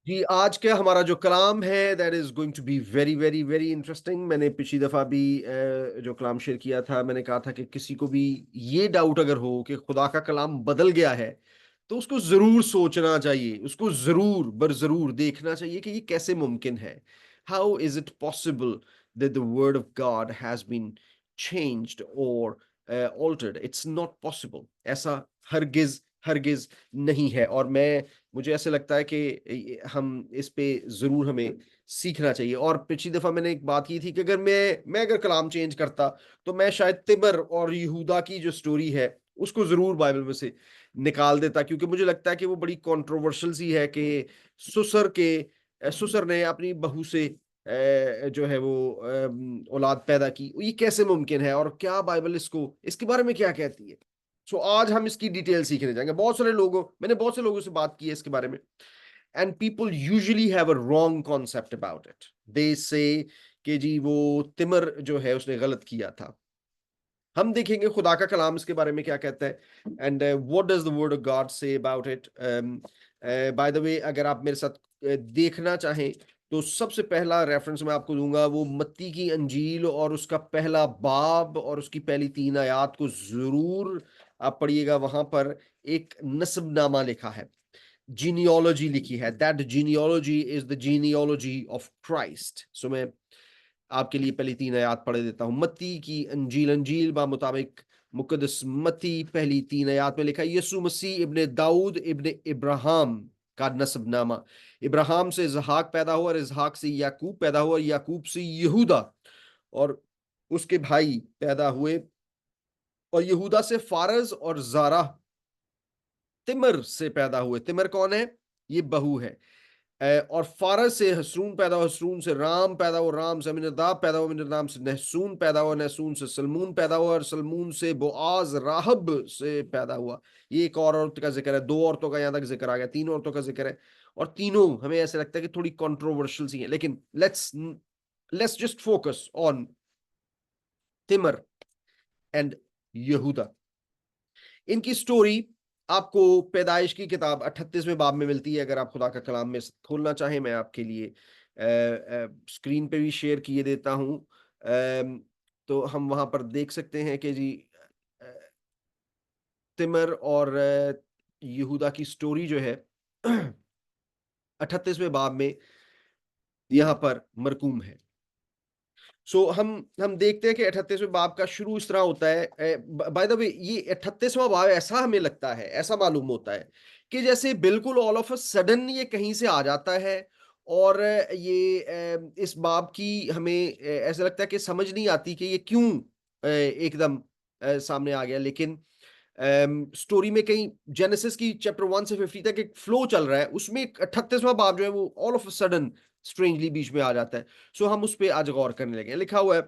जी, आज का हमारा जो कलाम है that is going to be very, very, very interesting. मैंने पिछली दफ़ा भी जो कलाम शेयर किया था, मैंने कहा था कि किसी को भी ये डाउट अगर हो कि खुदा का कलाम बदल गया है, तो उसको ज़रूर सोचना चाहिए, उसको ज़रूर बर-ज़रूर देखना चाहिए कि ये कैसे मुमकिन है। How is it possible that the word of God has been changed और अल्टर्ड? It's not possible. ऐसा हरगिज़, हरगिज़ नहीं है। और मुझे ऐसा लगता है कि हम इस पे ज़रूर हमें सीखना चाहिए। और पिछली दफ़ा मैंने एक बात की थी कि अगर मैं अगर कलाम चेंज करता, तो मैं शायद तिबर और यहूदा की जो स्टोरी है, उसको ज़रूर बाइबल में से निकाल देता, क्योंकि मुझे लगता है कि वो बड़ी कंट्रोवर्शियल सी है कि सुसर ने अपनी बहू से जो है वो औलाद पैदा की। ये कैसे मुमकिन है और क्या बाइबल इसके बारे में क्या कहती है? सो आज हम इसकी डिटेल सीखने जाएँगे। मैंने बहुत से लोगों से बात की है इसके बारे में, and people usually have a wrong concept about it. They say कि जी वो तिमर जो है उसने गलत किया था। हम देखेंगे खुदा का कलाम इसके बारे में क्या कहता है, and what does the word of God say about it. By the way, अगर आप मेरे साथ देखना चाहें, तो सबसे पहला रेफरेंस मैं आपको दूँगा वो मत्ती की अंजील और उसका पहला बाब और उसकी पहली 3 आयत को ज़रूर आप पढ़िएगा। वहाँ पर एक नस्बनामा लिखा है, जीनियोलॉजी लिखी है। That genealogy is the genealogy of Christ. So मैं आपके लिए पहली 3 आयत पढ़ देता हूँ। मत्ती की अंजील बा मुताबिक मुकद्दस मत्ती पहली 3 आयत में लिखा है, यीशु मसीह इब्ने दाऊद इब्ने इब्राहिम का नस्बनामा। इब्राहिम से इसहाक पैदा हुआ और इसहाक से याकूब पैदा हुआ और याकूब से यहूदा और उसके भाई पैदा हुए और यहूदा से फारज और ज़ारा तिमर से पैदा हुए। तिमर कौन है? ये बहू है। और फारस से हसरून पैदा हुआ, हसरून से राम पैदा हुआ, राम से अमीनादाब पैदा हुआ, अमीनादाब से नहसून पैदा हुआ, नहसून से सलमून पैदा हुआ और सलमून से बोआज राहब से पैदा हुआ। ये एक और औरत का जिक्र है, 2 औरतों का यहाँ तक जिक्र आ गया, 3 औरतों का जिक्र है और तीनों हमें ऐसे लगता है कि थोड़ी कंट्रोवर्शियल सी हैं। लेकिन let's just focus on Timor and यहूदा। इनकी स्टोरी आपको पैदाइश की किताब 38वें बाब में मिलती है। अगर आप खुदा का कलाम में खोलना चाहें, मैं आपके लिए स्क्रीन पे भी शेयर किए देता हूँ। तो हम वहाँ पर देख सकते हैं कि जी अ, तिमर और यहूदा की स्टोरी जो है 38वें बाब में यहाँ पर मरकूम है। सो हम देखते हैं कि 38वें बाब का शुरू इस तरह होता है। बाय द वे, ये 38वां बाब ऐसा हमें लगता है, ऐसा मालूम होता है कि जैसे बिल्कुल ऑल ऑफ अ सडन ये कहीं से आ जाता है और इस बाब की हमें ऐसा लगता है कि समझ नहीं आती कि ये क्यों एकदम सामने आ गया। लेकिन स्टोरी में कहीं जेनेसिस की चैप्टर 1 से 50 तक एक फ्लो चल रहा है, उसमें 38वां बाब जो है वो all of a sudden strangely बीच में आ जाता है। सो हम उस पे आज गौर करने लगे हैं। लिखा हुआ है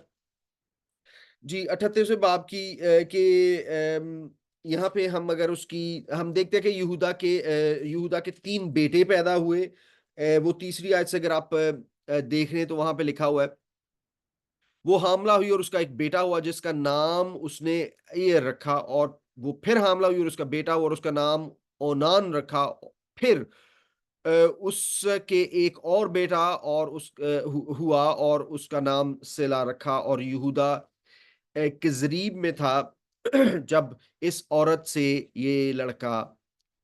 जी 38वें बाब यहाँ पे हम अगर उसकी हम देखते हैं कि यहूदा के 3 बेटे पैदा हुए। वो तीसरी आयत से अगर आप देख रहे हैं तो वहाँ पे लिखा हुआ है, वो हामला हुई और उसका एक बेटा हुआ जिसका नाम उसने एर रखा, और वो फिर हामला हुई और उसका बेटा हुआ और उसका नाम ओनान रखा। फिर उसके एक और बेटा और हुआ और उसका नाम सेला रखा। और यहूदा किजरीब में था जब इस औरत से ये लड़का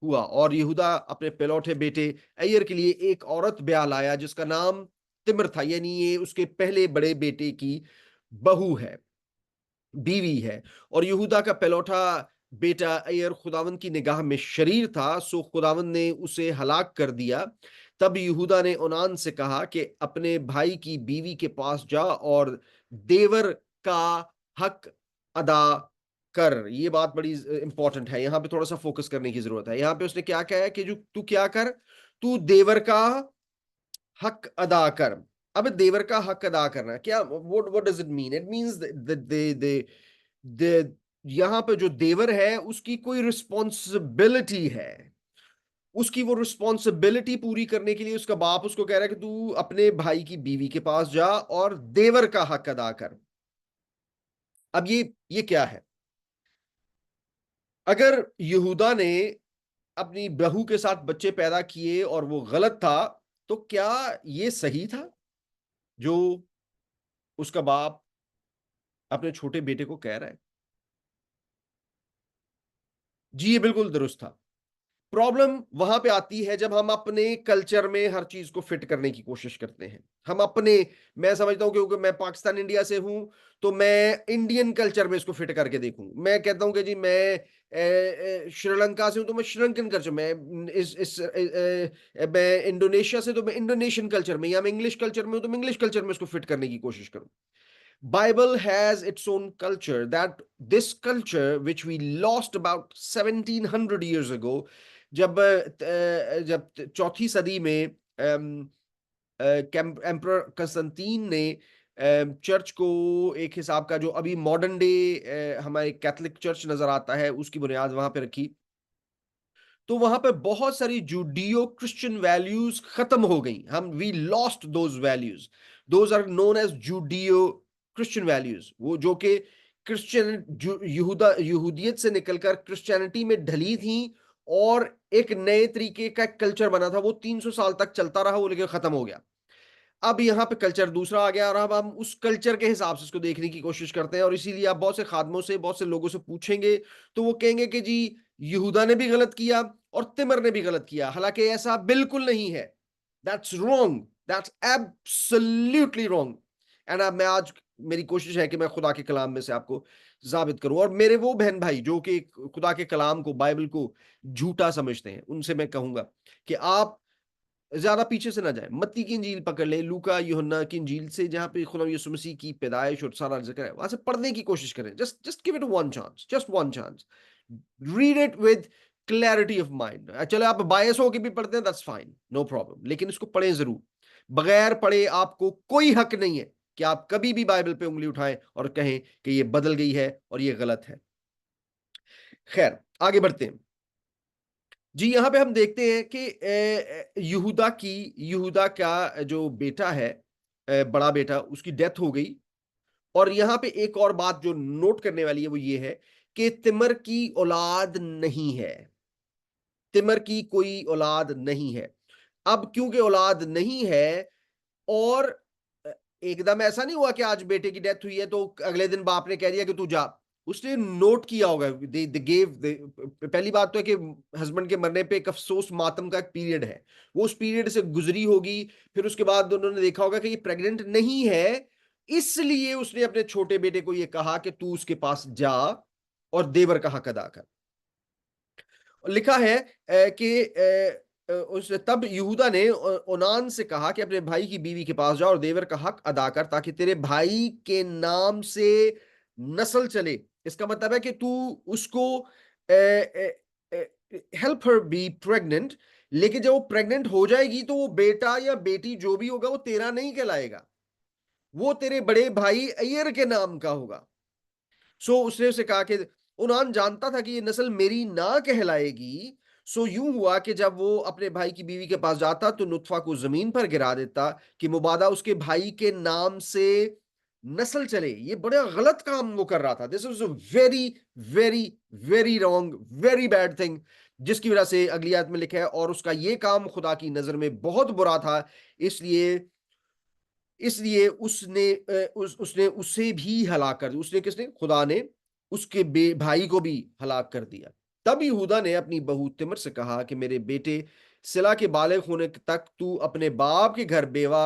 हुआ। और यहूदा अपने पहलौठे बेटे अय्यर के लिए एक औरत ब्याह लाया जिसका नाम तिम्र था, यानी ये उसके पहले बड़े बेटे की बहू है, बीवी है। और यहूदा का पहलौठा बेटा अय्यर खुदावंद की निगाह में शरीर था, सो खुदावंद ने उसे हलाक कर दिया। तब यहूदा ने ओनान से कहा कि अपने भाई की बीवी के पास जा और देवर का हक अदा कर। ये बात बड़ी इंपॉर्टेंट है, यहाँ पे थोड़ा सा फोकस करने की जरूरत है। यहाँ पे उसने क्या कहा है कि जो तू क्या कर, तू देवर का हक अदा कर। अब देवर का हक अदा करना क्या, what does it mean? It means they यहाँ पे जो देवर है उसकी कोई रिस्पॉन्सिबिलिटी है, उसकी वो रिस्पॉन्सिबिलिटी पूरी करने के लिए उसका बाप उसको कह रहा है कि तू अपने भाई की बीवी के पास जा और देवर का हक अदा कर। अब ये क्या है? अगर यहूदा ने अपनी बहू के साथ बच्चे पैदा किए और वो गलत था, तो क्या ये सही था जो उसका बाप अपने छोटे बेटे को कह रहा है? जी, ये बिल्कुल दुरुस्त था। प्रॉब्लम वहां पे आती है जब हम अपने कल्चर में हर चीज को फिट करने की कोशिश करते हैं। हम अपने मैं समझता हूं क्योंकि मैं पाकिस्तान इंडिया से हूं, तो मैं इंडियन कल्चर में इसको फिट करके देखूं। मैं कहता हूं कि जी मैं श्रीलंका से हूं तो मैं श्रीलंकन कल्चर में, मैं इंडोनेशिया से तो मैं इंडोनेशियन कल्चर में, या मैं इंग्लिश कल्चर में हूं तो मैं इंग्लिश कल्चर में इसको फिट करने की कोशिश करूं। Bible has its own culture, that this culture which we lost about 1700 years ago, जब चौथी सदी में एम्परर कंस्टेंटीन ने चर्च को एक हिसाब का, जो अभी मॉडर्न डे हमारे कैथोलिक चर्च नजर आता है, उसकी बुनियाद वहां पे रखी। तो वहां पे बहुत सारी जूडियो क्रिश्चियन वैल्यूज खत्म हो गई। हम we lost those values, those are known as Judeo Christian values, वो जो कि क्रिश्चियन यहूदा यहूदियत से निकलकर क्रिश्चियनिटी में ढली थी, और एक नए तरीके का कल्चर बना था। वो 300 साल तक चलता रहा, वो लेकिन खत्म हो गया। अब यहाँ पे कल्चर दूसरा आ गया, और अब हम उस कल्चर के हिसाब से इसको देखने की कोशिश करते हैं। और इसीलिए आप बहुत से खादमों से, बहुत से लोगों से पूछेंगे तो वो कहेंगे कि जी यहूदा ने भी गलत किया और तिमर ने भी गलत किया, हालांकि ऐसा बिल्कुल नहीं है। That's wrong, that's absolutely wrong. And अब मैं आज, मेरी कोशिश है कि मैं खुदा के कलाम में से आपको साबित करूं। और मेरे वो बहन भाई जो कि खुदा के कलाम को, बाइबल को झूठा समझते हैं, उनसे मैं कहूंगा कि आप ज्यादा पीछे से ना जाए। मत्ती की इंजील पकड़ ले, लूका यूहन्ना की इंजील से, जहां पे खुदा यीशु मसीह की पैदाइश और सारा जिक्र है, वहां से पढ़ने की कोशिश करें। Just just give it one chance, just one chance. Read it with clarity of mind. चलो आप बायस होकर भी पढ़ते हैं, दैट्स फाइन, नो प्रॉब्लम, लेकिन इसको पढ़ें जरूर। बगैर पढ़े आपको कोई हक नहीं है कि आप कभी भी बाइबल पे उंगली उठाएं और कहें कि ये बदल गई है और ये गलत है। खैर, आगे बढ़ते हैं। जी, यहाँ पे हम देखते हैं कि यहूदा का जो बेटा है, बड़ा बेटा, उसकी डेथ हो गई। और यहाँ पे एक और बात जो नोट करने वाली है वो ये है कि तिमर की औलाद नहीं है। तिमर की कोई औलाद नहीं है। अब क्योंकि औलाद नहीं है, और एकदम ऐसा नहीं हुआ कि आज बेटे की डेथ हुई है तो अगले दिन बाप ने कह दिया कि तू जा। उसने नोट किया होगा, पहली बात तो है कि हस्बैंड के मरने पे एक अफसोस मातम का एक पीरियड है, वो उस पीरियड से गुजरी होगी। फिर उसके बाद उन्होंने देखा होगा कि ये प्रेग्नेंट नहीं है, इसलिए उसने अपने छोटे बेटे को ये कहा कि तू उसके पास जा और देवर का हक अदा कर। लिखा है कि उस तब यहूदा ने ओनान से कहा कि अपने भाई की बीवी के पास जा और देवर का हक अदा कर, ताकि तेरे भाई के नाम से नस्ल चले। इसका मतलब है कि तू उसको हेल्प हर बी प्रेग्नेंट, लेकिन जब वो प्रेग्नेंट हो जाएगी तो वो बेटा या बेटी जो भी होगा वो तेरा नहीं कहलाएगा, वो तेरे बड़े भाई अय्यर के नाम का होगा। सो उसने उसे कहा कि उनान जानता था कि ये नस्ल मेरी ना कहलाएगी। सो यूं हुआ कि जब वो अपने भाई की बीवी के पास जाता तो नुतफा को जमीन पर गिरा देता कि मुबादा उसके भाई के नाम से नस्ल चले। ये बड़ा गलत काम वो कर रहा था। This is very very very wrong, very bad thing, जिसकी वजह से अगली आयत में लिखा है, और उसका ये काम खुदा की नजर में बहुत बुरा था, इसलिए इसलिए उसने उसे भी हलाक कर दिया। उसने किसने? खुदा ने उसके भाई को भी हलाक कर दिया। तब यहूदा ने अपनी बहू तिमर से कहा कि मेरे बेटे सिला के बालिग होने तक तू अपने बाप के घर बेवा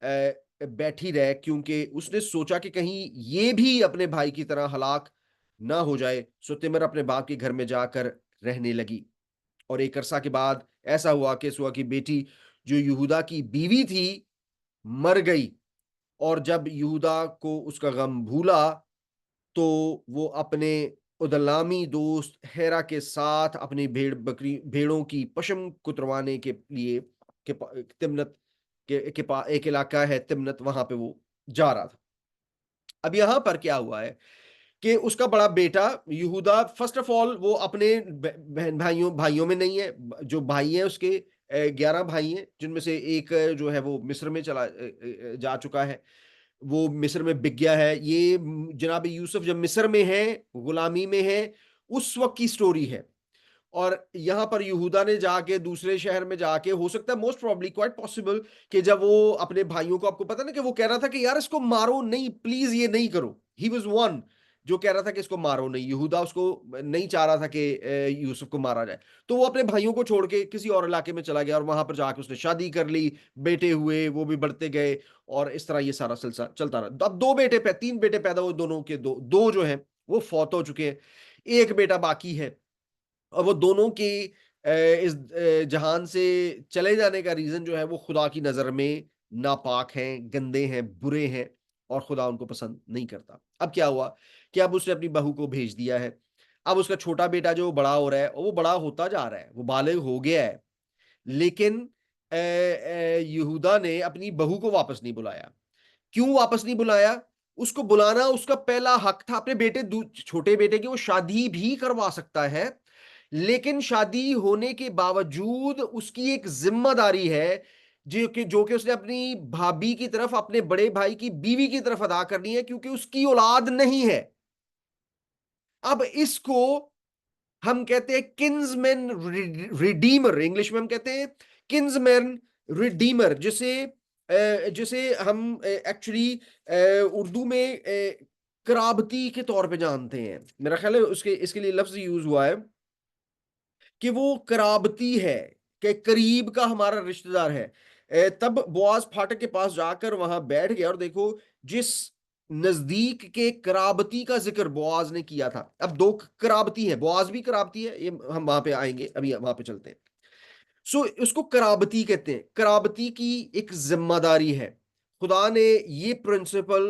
बैठी रह, क्योंकि उसने सोचा कि कहीं ये भी अपने भाई की तरह हलाक ना हो जाए। सो तिमर अपने बाप के घर में जाकर रहने लगी। और एक अरसा के बाद ऐसा हुआ कि सुआ की बेटी जो यहूदा की बीवी थी मर गई। और जब यहूदा को उसका गम भूला तो वो अपने उदलामी दोस्त हेरा के साथ अपनी भेड़ों की पशम कुतरवाने के लिए तिम्नत एक इलाका है तिम्नत, वहां पे वो जा रहा था। अब यहां पर क्या हुआ है कि उसका बड़ा बेटा यहूदा, फर्स्ट ऑफ ऑल वो अपने बहन भाइयों में नहीं है। जो भाई है उसके 11 भाई हैं, जिनमें से एक जो है वो मिस्र में चला जा चुका है, वो मिस्र में बिक गया है। ये जनाब यूसुफ जब मिस्र में है, गुलामी में है, उस वक्त की स्टोरी है। और यहां पर यहूदा ने जाके दूसरे शहर में जाके, हो सकता है मोस्ट प्रोबब्ली क्वाइट पॉसिबल कि जब वो अपने भाइयों को, आपको पता ना कि वो कह रहा था कि यार इसको मारो नहीं, प्लीज ये नहीं करो, ही वाज वन जो कह रहा था कि इसको मारो नहीं, यहूदा उसको नहीं चाह रहा था कि यूसुफ को मारा जाए। तो वो अपने भाइयों को छोड़ के किसी और इलाके में चला गया और वहां पर जाके उसने शादी कर ली, बेटे हुए, वो भी बढ़ते गए, और इस तरह ये सारा सिलसिला चलता रहा। अब दो बेटे तीन बेटे पैदा हुए, दोनों के दो दो जो हैं वो फौत हो चुके हैं, एक बेटा बाकी है। और वो दोनों के इस जहान से चले जाने का रीजन जो है वो खुदा की नजर में नापाक हैं, गंदे हैं, बुरे हैं, और खुदा उनको पसंद नहीं करता। अब क्या हुआ कि अब उसने अपनी बहू को भेज दिया है। अब उसका छोटा बेटा जो बड़ा हो रहा है, वो बड़ा होता जा रहा है, वो बालिग हो गया है, लेकिन यहूदा ने अपनी बहू को वापस नहीं बुलाया। क्यों वापस नहीं बुलाया? उसको बुलाना उसका पहला हक था। अपने बेटे, छोटे बेटे की वो शादी भी करवा सकता है, लेकिन शादी होने के बावजूद उसकी एक जिम्मेदारी है जो कि उसने अपनी भाभी की तरफ, अपने बड़े भाई की बीवी की तरफ अदा करनी है, क्योंकि उसकी औलाद नहीं है। अब इसको हम कहते हैं किन्समैन रिडीमर, इंग्लिश में हम कहते हैं किन्समैन रिडीमर, जिसे हम एक्चुअली उर्दू में कराबती के तौर पे जानते हैं। मेरा ख्याल है उसके इसके लिए लफ्ज यूज हुआ है कि वो कराबती है, कि करीब का हमारा रिश्तेदार है। तब बोआज फाटक के पास जाकर वहां बैठ गया, और देखो जिस नजदीक के कराबती का जिक्र बोआज ने किया था। अब दो कराबती हैं, बोआज भी कराबती है, ये हम वहां पे आएंगे, अभी वहां पे चलते हैं। सो उसको कराबती कहते हैं। कराबती की एक जिम्मेदारी है। खुदा ने ये प्रिंसिपल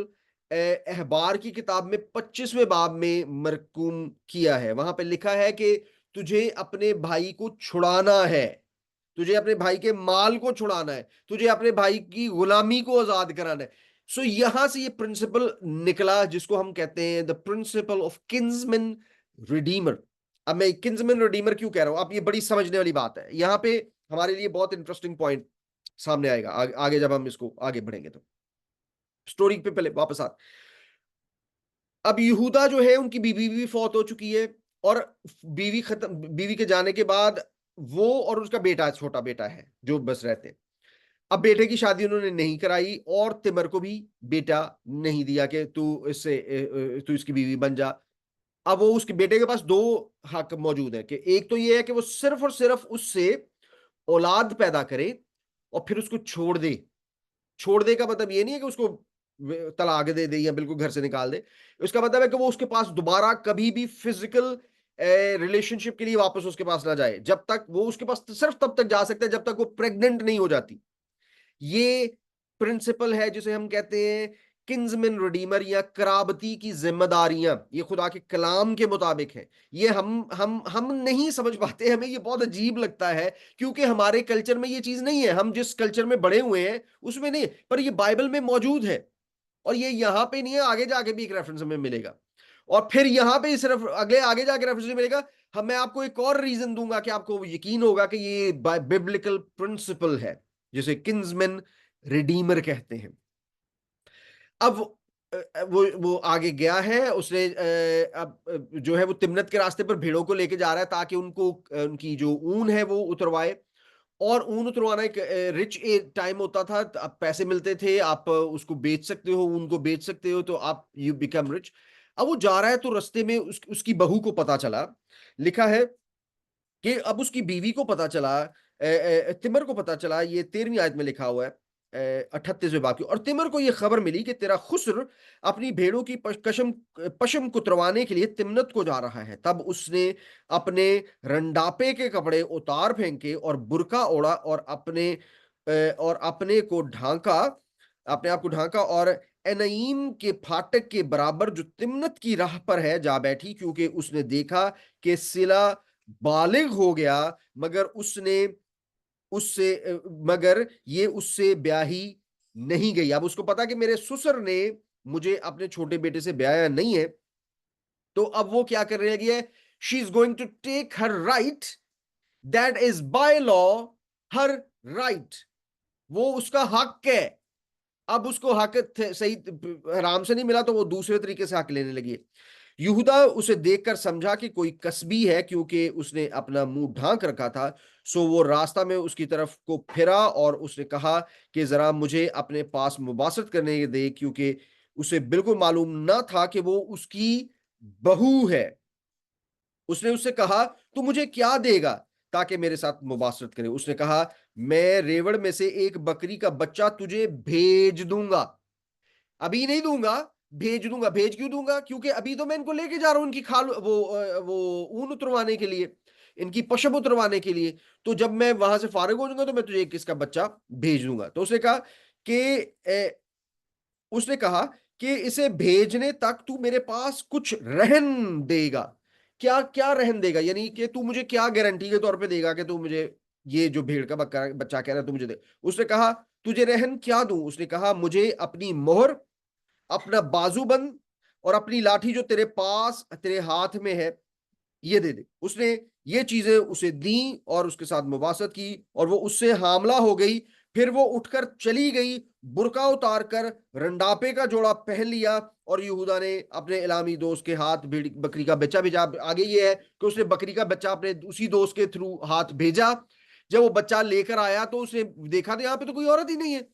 अहबार की किताब में 25वें बाब में मरकूम किया है। वहां पे लिखा है कि तुझे अपने भाई को छुड़ाना है, तुझे अपने भाई के माल को छुड़ाना है, तुझे अपने भाई की गुलामी को आजाद कराना है। सो यहां से ये प्रिंसिपल निकला जिसको हम कहते हैं the principle of kinsman Redeemer. अब मैं किन्समैन रिडीमर क्यों कह रहा हूं, आप ये बड़ी समझने वाली बात है। यहां पे हमारे लिए बहुत इंटरेस्टिंग पॉइंट सामने आएगा आगे जब हम इसको आगे बढ़ेंगे। तो स्टोरी पे पहले वापस आ, अब यहूदा जो है उनकी बीवी भी फौत हो चुकी है, और बीवी के जाने के बाद वो और उसका बेटा, छोटा बेटा है जो बस रहते हैं। अब बेटे की शादी उन्होंने नहीं कराई, और तिमर को भी बेटा नहीं दिया कि तू इसकी बीवी बन जा। अब वो उसके बेटे के पास दो हक मौजूद है, कि एक तो ये है कि वो सिर्फ और सिर्फ उससे औलाद पैदा करे और फिर उसको छोड़ दे। छोड़ दे का मतलब ये नहीं है कि उसको तलाक दे दे या बिल्कुल घर से निकाल दे। उसका मतलब है कि वो उसके पास दोबारा कभी भी फिजिकल रिलेशनशिप के लिए वापस उसके पास ना जाए। जब तक वो उसके पास सिर्फ तब तक जा सकता है जब तक वो प्रेग्नेंट नहीं हो जाती। ये प्रिंसिपल है जिसे हम कहते हैं किन्समैन रिडीमर, या कराबती की जिम्मेदारियां। ये खुदा के कलाम के मुताबिक है। ये हम नहीं समझ पाते, हमें ये बहुत अजीब लगता है, क्योंकि हमारे कल्चर में ये चीज नहीं है। हम जिस कल्चर में बड़े हुए हैं उसमें नहीं, पर ये बाइबल में मौजूद है। और ये यहां पे नहीं है, आगे जाके भी एक रेफरेंस हमें मिलेगा, और फिर यहां पे सिर्फ अगले आगे जाके रेफरेंस मिलेगा। हम मैं आपको एक और रीजन दूंगा कि आपको यकीन होगा कि ये बिब्लिकल प्रिंसिपल है, जिसे किन्समैन रिडीमर कहते हैं। अब वो आगे गया है, उसने अब जो है वो तिम्नत के रास्ते पर भेड़ों को लेके जा रहा है ताकि उनको उनकी जो ऊन है वो उतरवाए। और ऊन उतरवाना एक रिच टाइम होता था, अब पैसे मिलते थे, आप उसको बेच सकते हो, ऊन को बेच सकते हो, तो आप यू बिकम रिच। अब वो जा रहा है तो रास्ते में उसकी बहू को पता चला, लिखा है कि अब उसकी बीवी को पता चला, तिमर को पता चला, ये 13वीं आयत में लिखा हुआ है 38वें बाकी। और तिमर को यह खबर मिली कि तेरा खुस्र अपनी भेड़ों की पशम कुतरवाने के लिए तिम्नत को जा रहा है। तब उसने अपने रंडापे के कपड़े उतार फेंके और बुरका ओढ़ा और अपने को ढांका, अपने आप को ढांका, और एनईम के फाटक के बराबर जो तिम्नत की राह पर है जा बैठी, क्योंकि उसने देखा कि सिला बालिग हो गया, मगर उसने उससे मगर ये उससे ब्याही नहीं गई। अब उसको पता कि मेरे ससुर ने मुझे अपने छोटे बेटे से ब्याया नहीं है, तो अब वो क्या कर रही है, she is going to take her right that is by law her right. वो उसका हक है। अब उसको हक सही आराम से नहीं मिला, तो वो दूसरे तरीके से हक लेने लगी है। यहूदा उसे देखकर समझा कि कोई कसबी है, क्योंकि उसने अपना मुंह ढांक रखा था। सो वो रास्ता में उसकी तरफ को फिरा और उसने कहा कि जरा मुझे अपने पास मुबासरत करने दे, क्योंकि उसे बिल्कुल मालूम ना था कि वो उसकी बहू है। उसने उससे कहा, तू मुझे क्या देगा ताकि मेरे साथ मुबासरत करे? उसने कहा, मैं रेवड़ में से एक बकरी का बच्चा तुझे भेज दूंगा। अभी नहीं दूंगा, भेज दूंगा। भेज क्यों दूंगा? क्योंकि अभी तो मैं इनको लेके जा रहा हूं, इनकी खाल वो ऊन उतरवाने के लिए, इनकी पशम उतरवाने के लिए। तो जब मैं वहां से फारिग हो जाऊंगा तो मैं तुझे एक किसका बच्चा भेज दूंगा। तो उसने कहा कि उसने कहा कि इसे भेजने तक तू मेरे पास कुछ रहन देगा। क्या क्या रहन देगा? यानी कि तू मुझे क्या गारंटी के तौर पे देगा कि तू मुझे ये जो भेड़ का बच्चा कह रहा है तू मुझे दे? उसने कहा, तुझे रहन क्या दूं? उसने कहा, मुझे अपनी मोहर, अपना बाजूबंद और अपनी लाठी जो तेरे पास तेरे हाथ में है, ये दे दे। उसने ये चीजें उसे दी और उसके साथ मुबासत की और वो उससे हामला हो गई। फिर वो उठकर चली गई, बुर्का उतार कर रंडापे का जोड़ा पहन लिया और यहूदा ने अपने इलामी दोस्त के हाथ बकरी का बच्चा भेजा। आगे ये है कि उसने बकरी का बच्चा अपने उसी दोस्त के थ्रू हाथ भेजा। जब वो बच्चा लेकर आया तो उसने देखा तो यहाँ पे तो कोई औरत ही नहीं है।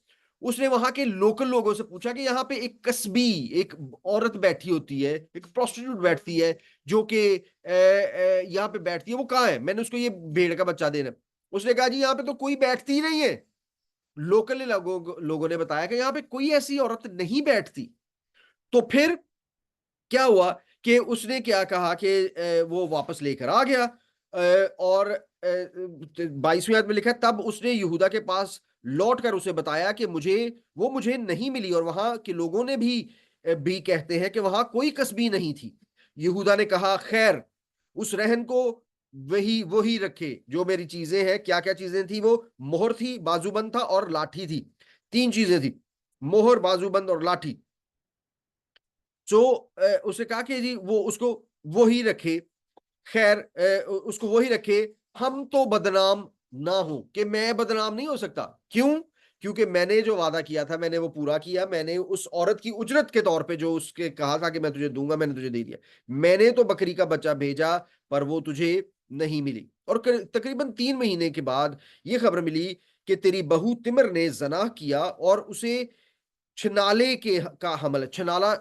उसने वहां के लोकल लोगों से पूछा कि यहाँ पे एक कस्बी, एक औरत बैठी होती है, एक प्रोस्टिट्यूट बैठती है जो कि यहाँ पे बैठती है, वो कहाँ है? मैंने उसको ये भेड़ का बच्चा देना। उसने कहा, जी यहाँ पे तो कोई बैठती ही नहीं है। लोकल लोगों ने बताया कि यहाँ पे कोई ऐसी औरत नहीं बैठती। तो फिर क्या हुआ कि उसने क्या कहा कि वो वापस लेकर आ गया। और 22वीं आयत में लिखा है, तब उसने यहूदा के पास लौट कर उसे बताया कि मुझे नहीं मिली, और वहां के लोगों ने भी कहते हैं कि वहां कोई कसबी नहीं थी। यहूदा ने कहा, खैर, उस रहन को वही वही रखे जो मेरी चीजें हैं। क्या क्या चीजें थी? वो मोहर थी, बाजूबंद था और लाठी थी। तीन चीजें थी, मोहर, बाजूबंद और लाठी। जो उसने कहा कि जी वो उसको वो ही रखे। खैर, उसको वही रखे। हम तो बदनाम ना हो, कि मैं बदनाम नहीं हो सकता। क्यों? क्योंकि मैंने जो वादा किया था मैंने वो पूरा किया। मैंने उस औरत की उजरत के तौर पे जो उसके कहा था कि मैं तुझे दूंगा, मैंने तुझे दे दिया। मैंने तो बकरी का बच्चा भेजा, पर वो तुझे नहीं मिली। और तकरीबन 3 महीने के बाद ये खबर मिली कि तेरी बहू तिमर ने जना किया और उसे छनाले का हमल। छनाला,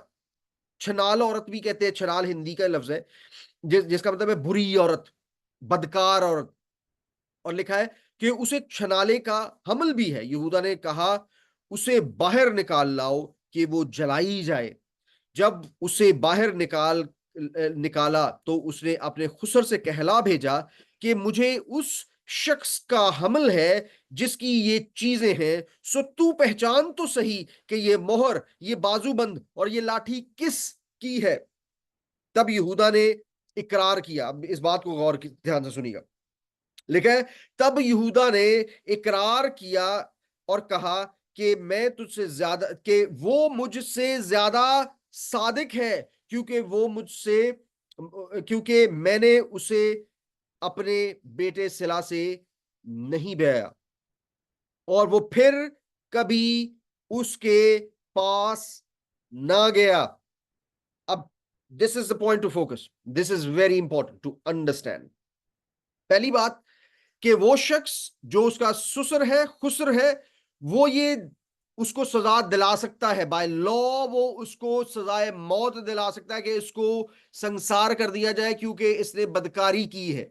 छनाल औरत भी कहते हैं, छनाल हिंदी का लफ्ज है जिसका मतलब है बुरी औरत, बदकार औरत। और लिखा है कि उसे छनाले का हमल भी है। यहूदा ने कहा, उसे बाहर निकाल लाओ कि वो जलाई जाए। जब उसे बाहर निकाला तो उसने अपने खुसर से कहला भेजा कि मुझे उस शख्स का हमल है जिसकी ये चीजें हैं। सो तू पहचान तो सही कि ये मोहर, ये बाजूबंद और ये लाठी किस की है? तब यहूदा ने इकरार किया। अब इस बात को गौर ध्यान से सुनिएगा। लिखा है, तब यहूदा ने इकरार किया और कहा कि मैं तुझसे ज्यादा, कि वो मुझसे ज्यादा सादिक है, क्योंकि मैंने उसे अपने बेटे सिला से नहीं ब्याया और वो फिर कभी उसके पास ना गया। अब this is the point to focus, this is very important to understand. पहली बात कि वो शख्स जो उसका ससुर है, खुसर है, वो ये उसको सजा दिला सकता है। बाय लॉ वो उसको सजाए मौत दिला सकता है कि इसको संसार कर दिया जाए, क्योंकि इसने बदकारी की है,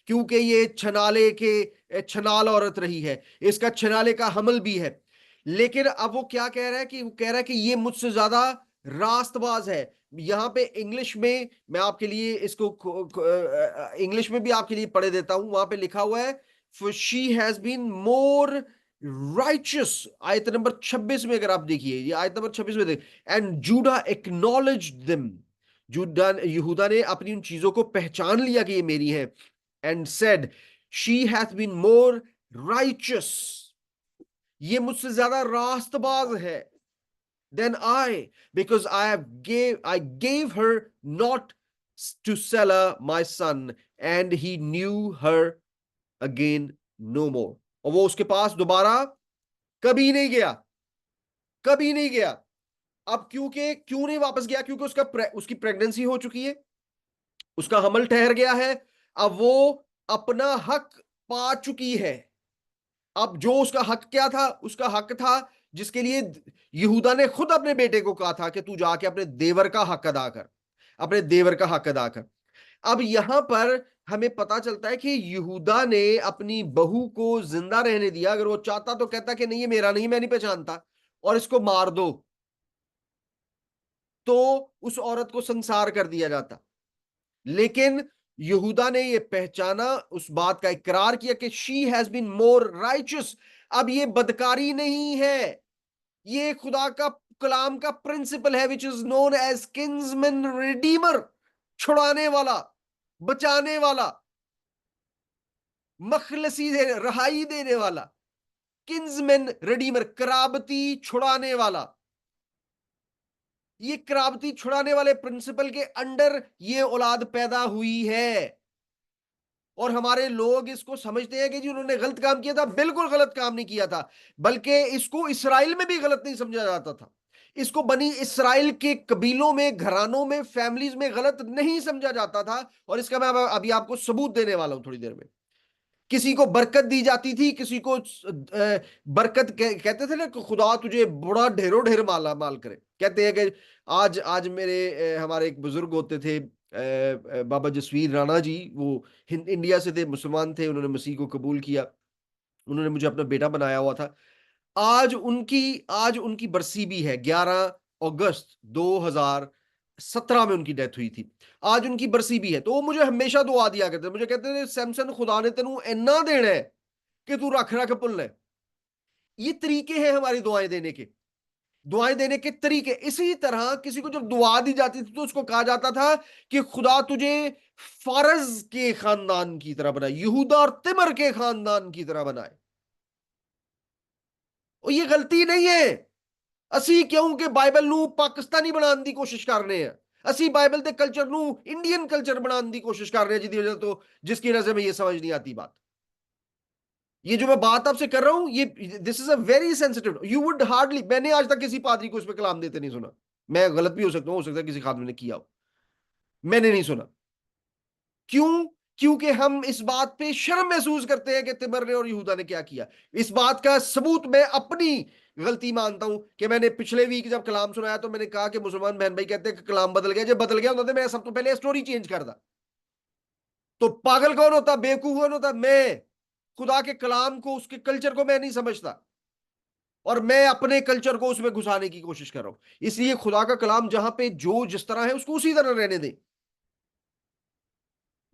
क्योंकि ये छनाल औरत रही है, इसका छनाले का हमल भी है। लेकिन अब वो क्या कह रहा है? कि वो कह रहा है कि ये मुझसे ज्यादा रास्तबाज है। यहां पे इंग्लिश में मैं आपके लिए इसको इंग्लिश में भी आपके लिए पढ़े देता हूं। वहां पे लिखा हुआ है, for she has been more righteous। आयत नंबर 26 में अगर आप देखिए, ये आयत नंबर 26 में देख, and Judah acknowledged them। Judah यहूदा ने अपनी उन चीजों को पहचान लिया कि ये मेरी है। And said, she hath been more righteous। ये मुझसे ज्यादा रास्तबाज है than I, because I gave her not to Selah my son, and he knew her again no more। और वो उसके पास दोबारा कभी नहीं गया, कभी नहीं गया। अब क्यों नहीं वापस गया? क्योंकि उसकी प्रेगनेंसी हो चुकी है, उसका हमल ठहर गया है, अब वो अपना हक पा चुकी है। अब जो उसका हक क्या था? उसका हक था जिसके लिए यहूदा ने खुद अपने बेटे को कहा था कि तू जाके अपने देवर का हक अदा कर, अपने देवर का हक अदा कर। अब यहां पर हमें पता चलता है कि यहूदा ने अपनी बहू को जिंदा रहने दिया। अगर वो चाहता तो कहता कि नहीं, ये मेरा नहीं, मैं नहीं पहचानता, और इसको मार दो, तो उस औरत को संसार कर दिया जाता। लेकिन यहूदा ने ये पहचाना, उस बात का इकरार किया कि she has been more righteous. अब ये बदकारी नहीं है, ये खुदा का कलाम का प्रिंसिपल है, which is known as kinsman redeemer, छुड़ाने वाला, बचाने वाला, मखलसी रहाई देने वाला, किंसमैन रिडीमर, कराबती छुड़ाने वाला। ये कराबती छुड़ाने वाले प्रिंसिपल के अंडर ये औलाद पैदा हुई है। और हमारे लोग इसको समझते हैं कि जी उन्होंने गलत काम किया था। बिल्कुल गलत काम नहीं किया था, बल्कि इसको इसराइल में भी गलत नहीं समझा जाता था। इसको बनी इसराइल के कबीलों में, घरानों में, फैमिलीज में गलत नहीं समझा जाता था। और इसका मैं अभी आपको सबूत देने वाला हूं थोड़ी देर में। किसी को बरकत दी जाती थी, किसी को बरकत कहते थे ना कि खुदा तुझे बड़ा ढेरों ढेर माला माल करे। कहते हैं कि आज आज हमारे एक बुजुर्ग होते थे, बाबा जसवीर राणा जी। वो इंडिया से थे, मुसलमान थे, उन्होंने मसीह को कबूल किया, उन्होंने मुझे अपना बेटा बनाया हुआ था। आज उनकी बरसी भी है, 11 अगस्त 2017 में उनकी डेथ हुई थी। आज उनकी बरसी भी है, तो वो मुझे हमेशा दुआ दिया करते थे। मुझे कहते थे सैमसन, खुदा ने तेनू इन्ना देना है कि तू रख रख भुल ले। ये तरीके हैं हमारी दुआएं देने के, दुआएं देने के तरीके। इसी तरह किसी को जब दुआ दी जाती थी तो उसको कहा जाता था कि खुदा तुझे फारज के खानदान की तरह बनाए, यहूदा और तिमर के खानदान की तरह बनाए। और ये गलती नहीं है। ਅਸੀਂ ਕਿਉਂਕਿ ਬਾਈਬਲ ਨੂੰ ਪਾਕਿਸਤਾਨੀ ਬਣਾਉਣ ਦੀ ਕੋਸ਼ਿਸ਼ ਕਰ ਰਹੇ ਹਾਂ। ਅਸੀਂ ਬਾਈਬਲ ਦੇ ਕਲਚਰ ਨੂੰ इंडियन कल्चर बनाने की कोशिश कर रहे हैं, जिसकी वजह तो जिसकी वजह से हमें ये समझ नहीं आती बात। ये जो मैं बात आपसे कर रहा हूं, ये this is a very sensitive. You would hardly, मैंने आज तक किसी पादरी को इस पे कलाम देते नहीं सुना। मैं गलत भी हो सकता है किसी खादम ने किया हो, मैंने नहीं सुना। क्यों? क्योंकि हम इस बात पे शर्म महसूस करते हैं कि तिमर ने और यहूदा ने क्या किया। इस बात का सबूत मैं अपनी गलती मानता हूं कि मैंने पिछले वीक जब कलाम सुनाया तो मैंने कहा कि मुसलमान बहन भाई कहते हैं कि कलाम बदल गया। जब बदल गया होता तो मैं सब तो पहले स्टोरी चेंज कर दा। तो पागल कौन होता, बेवकूफ कौन होता? मैं। खुदा के कलाम को, उसके कल्चर को मैं नहीं समझता, और मैं अपने कल्चर को उसमें घुसाने की कोशिश कर रहा हूं। इसलिए खुदा का कलाम जहां पे जो जिस तरह है उसको उसी तरह रहने दें।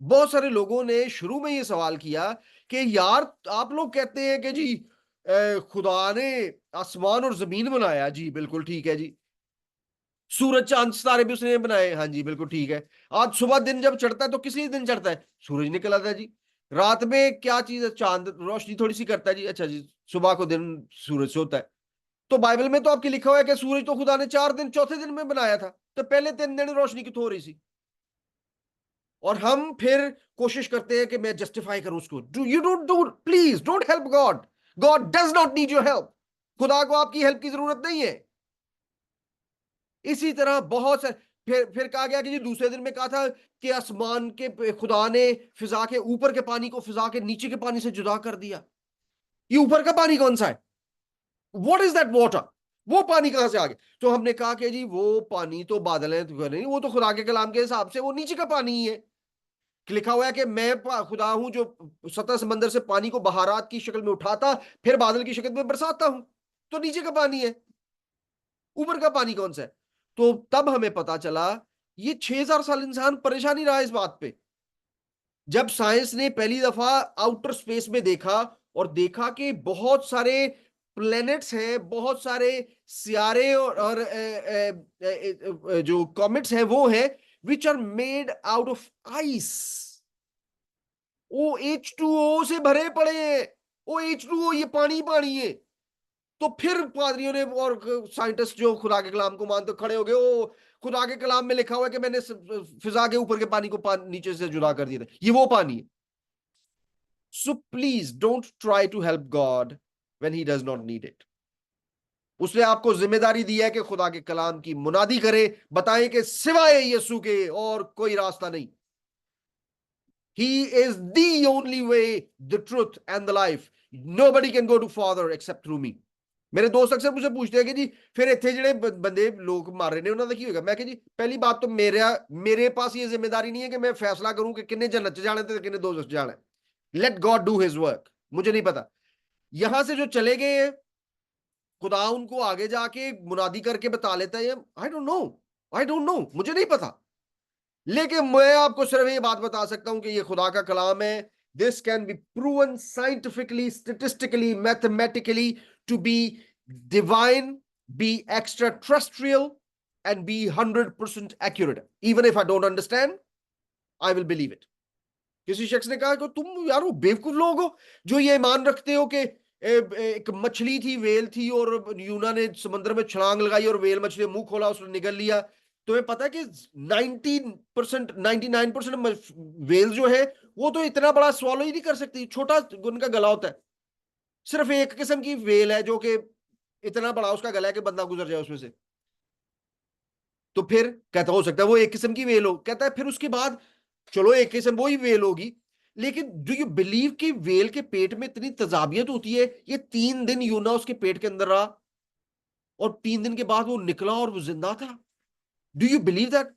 बहुत सारे लोगों ने शुरू में ये सवाल किया कि यार आप लोग कहते हैं कि जी खुदा ने आसमान और जमीन बनाया। जी बिल्कुल ठीक है जी। सूरज चांद सितारे भी उसने बनाए। हाँ जी बिल्कुल ठीक है। आज सुबह दिन जब चढ़ता है तो किसी दिन चढ़ता है? सूरज निकल आता है जी। रात में क्या चीज है? चांद रोशनी थोड़ी सी करता है जी। अच्छा जी, सुबह को दिन सूरज से होता है। तो बाइबल में तो आपके लिखा हुआ है कि सूरज तो खुदा ने 4 दिन, चौथे दिन में बनाया था, तो पहले 3 दिन रोशनी की तो हो रही थी। और हम फिर कोशिश करते हैं कि मैं जस्टिफाई करूं उसको। Do you don't do please don't help God. God does not need your help. खुदा को आपकी हेल्प की जरूरत नहीं है। इसी तरह बहुत सारे, फिर कहा गया कि जी दूसरे दिन में कहा था कि आसमान के खुदा ने फिजा के ऊपर के पानी को फिजा के नीचे के पानी से जुदा कर दिया। ये ऊपर का पानी कौन सा है? What is that water? वो पानी कहां से आ गया? तो हमने कहा कि जी वो पानी तो बादल है, तो नहीं, वो तो खुदा के कलाम के हिसाब से वो नीचे का पानी ही है। लिखा हुआ है कि मैं खुदा हूं जो सतह समंदर से पानी को बहारात की शक्ल में उठाता, फिर बादल की शक्ल में बरसाता हूं। तो नीचे का पानी है, ऊपर का पानी कौन सा है? तो तब हमें पता चला, ये 6,000 साल इंसान परेशानी रहा इस बात पे। जब साइंस ने पहली दफा आउटर स्पेस में देखा और देखा कि बहुत सारे प्लैनेट्स हैं, बहुत सारे सियारे और जो कॉमेट्स हैं वो हैं which are made out of ice. वो H2O से भरे पड़े हैं। वो H2O, ये पानी पानी है। तो फिर पादरियों ने और साइंटिस्ट जो खुदा के कलाम को मानते खड़े हो गए। ओ, खुदा के कलाम में लिखा हुआ है कि मैंने फिजा के ऊपर के पानी को नीचे से जुदा कर दिया था, ये वो पानी है। So please don't try to help God when he does not need it. उसने आपको जिम्मेदारी दी है कि खुदा के कलाम की मुनादी करें, बताएं कि सिवाय यीशु के और कोई रास्ता नहीं। He is the only way, the truth and the life. Nobody can go to Father except through me. मेरे दोस्त अक्सर मुझे पूछते हैं कि जी फिर इतने ਜਿਹੜੇ ਬੰਦੇ ਲੋਕ ਮਾਰ ਰਹੇ ਨੇ ਉਹਨਾਂ ਦਾ ਕੀ ਹੋਏਗਾ। मैं कि जी पहली बात तो मेरे पास ये जिम्मेदारी नहीं है कि मैं फैसला करूं कि किन्ने जन्नत च जाना है किन्ने दोजख च जाना है। Let God do his work, मुझे नहीं पता। यहां से जो चले गए हैं, खुदा उनको आगे जाके मुनादी करके बता लेता है। I don't know, I don't know, मुझे नहीं पता। लेकिन मैं आपको सिर्फ ये बात बता सकता हूं कि ये खुदा का कलाम है। This can be proven scientifically, statistically, mathematically to be divine, be extraterrestrial and be 100% accurate. Even if I don't understand, I will believe it. किसी शख्स ने कहा कि तुम यार वो बेवकूफ लोग हो जो ये ईमान रखते हो कि एक मछली थी, वेल थी, और यूना ने समुद्र में छलांग लगाई और वेल मछली मुंह खोला, उसने निगल लिया। तुम्हें पता है कि 90%, 99% वेल जो है वो तो इतना बड़ा स्वॉलो ही नहीं कर सकती, छोटा उनका गला होता है। सिर्फ एक किस्म की वेल है जो कि इतना बड़ा उसका गला है कि बंदा गुजर जाए उसमें से। तो फिर कहता हो सकता है वो एक किस्म की वेल हो, कहता है फिर उसके बाद चलो एक किस्म वो ही वेल होगी, लेकिन डू यू बिलीव कि वेल के पेट में इतनी तजाबियत होती है। ये 3 दिन यूना उसके पेट के अंदर रहा और 3 दिन के बाद वो निकला और वो जिंदा था। Do you believe that?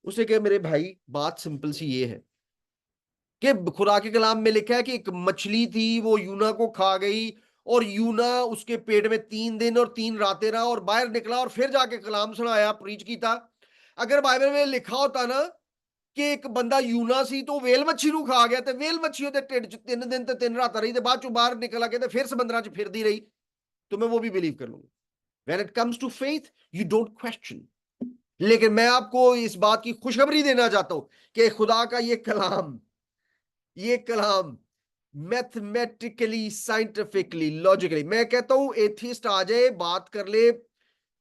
उसे कहे मेरे भाई बात सिंपल सी ये है कि खुदा के कलाम में लिखा है कि एक मछली थी, वो यूना को खा गई और यूना उसके पेट में 3 दिन और 3 रातें रहा और बाहर निकला और फिर जाके कलाम सुनाया, प्रीच की था। अगर बाइबल में लिखा होता ना कि एक बंदा यूना सी तो वेल मच्छी नू खा गया, तो वेल मच्छी ਉਹਦੇ ਢਿੱਡ ਚ 3 दिन ਤੇ 3 रातां रही, ਤੇ ਬਾਅਦ ਚੋਂ ਬਾਹਰ ਨਿਕਲ ਆ ਕੇ ਤੇ ਫਿਰ ਸਮੁੰਦਰਾਂ ਚ ਫਿਰਦੀ ਰਹੀ, तो मैं वो भी बिलीव कर लूंगा। When it comes to faith, you don't question। लेकिन मैं आपको इस बात की खुशखबरी देना चाहता हूं कि खुदा का ये कलाम मैथमेटिकली, साइंटिफिकली, लॉजिकली, मैं कहता हूं एथिस्ट आ जाए बात कर ले,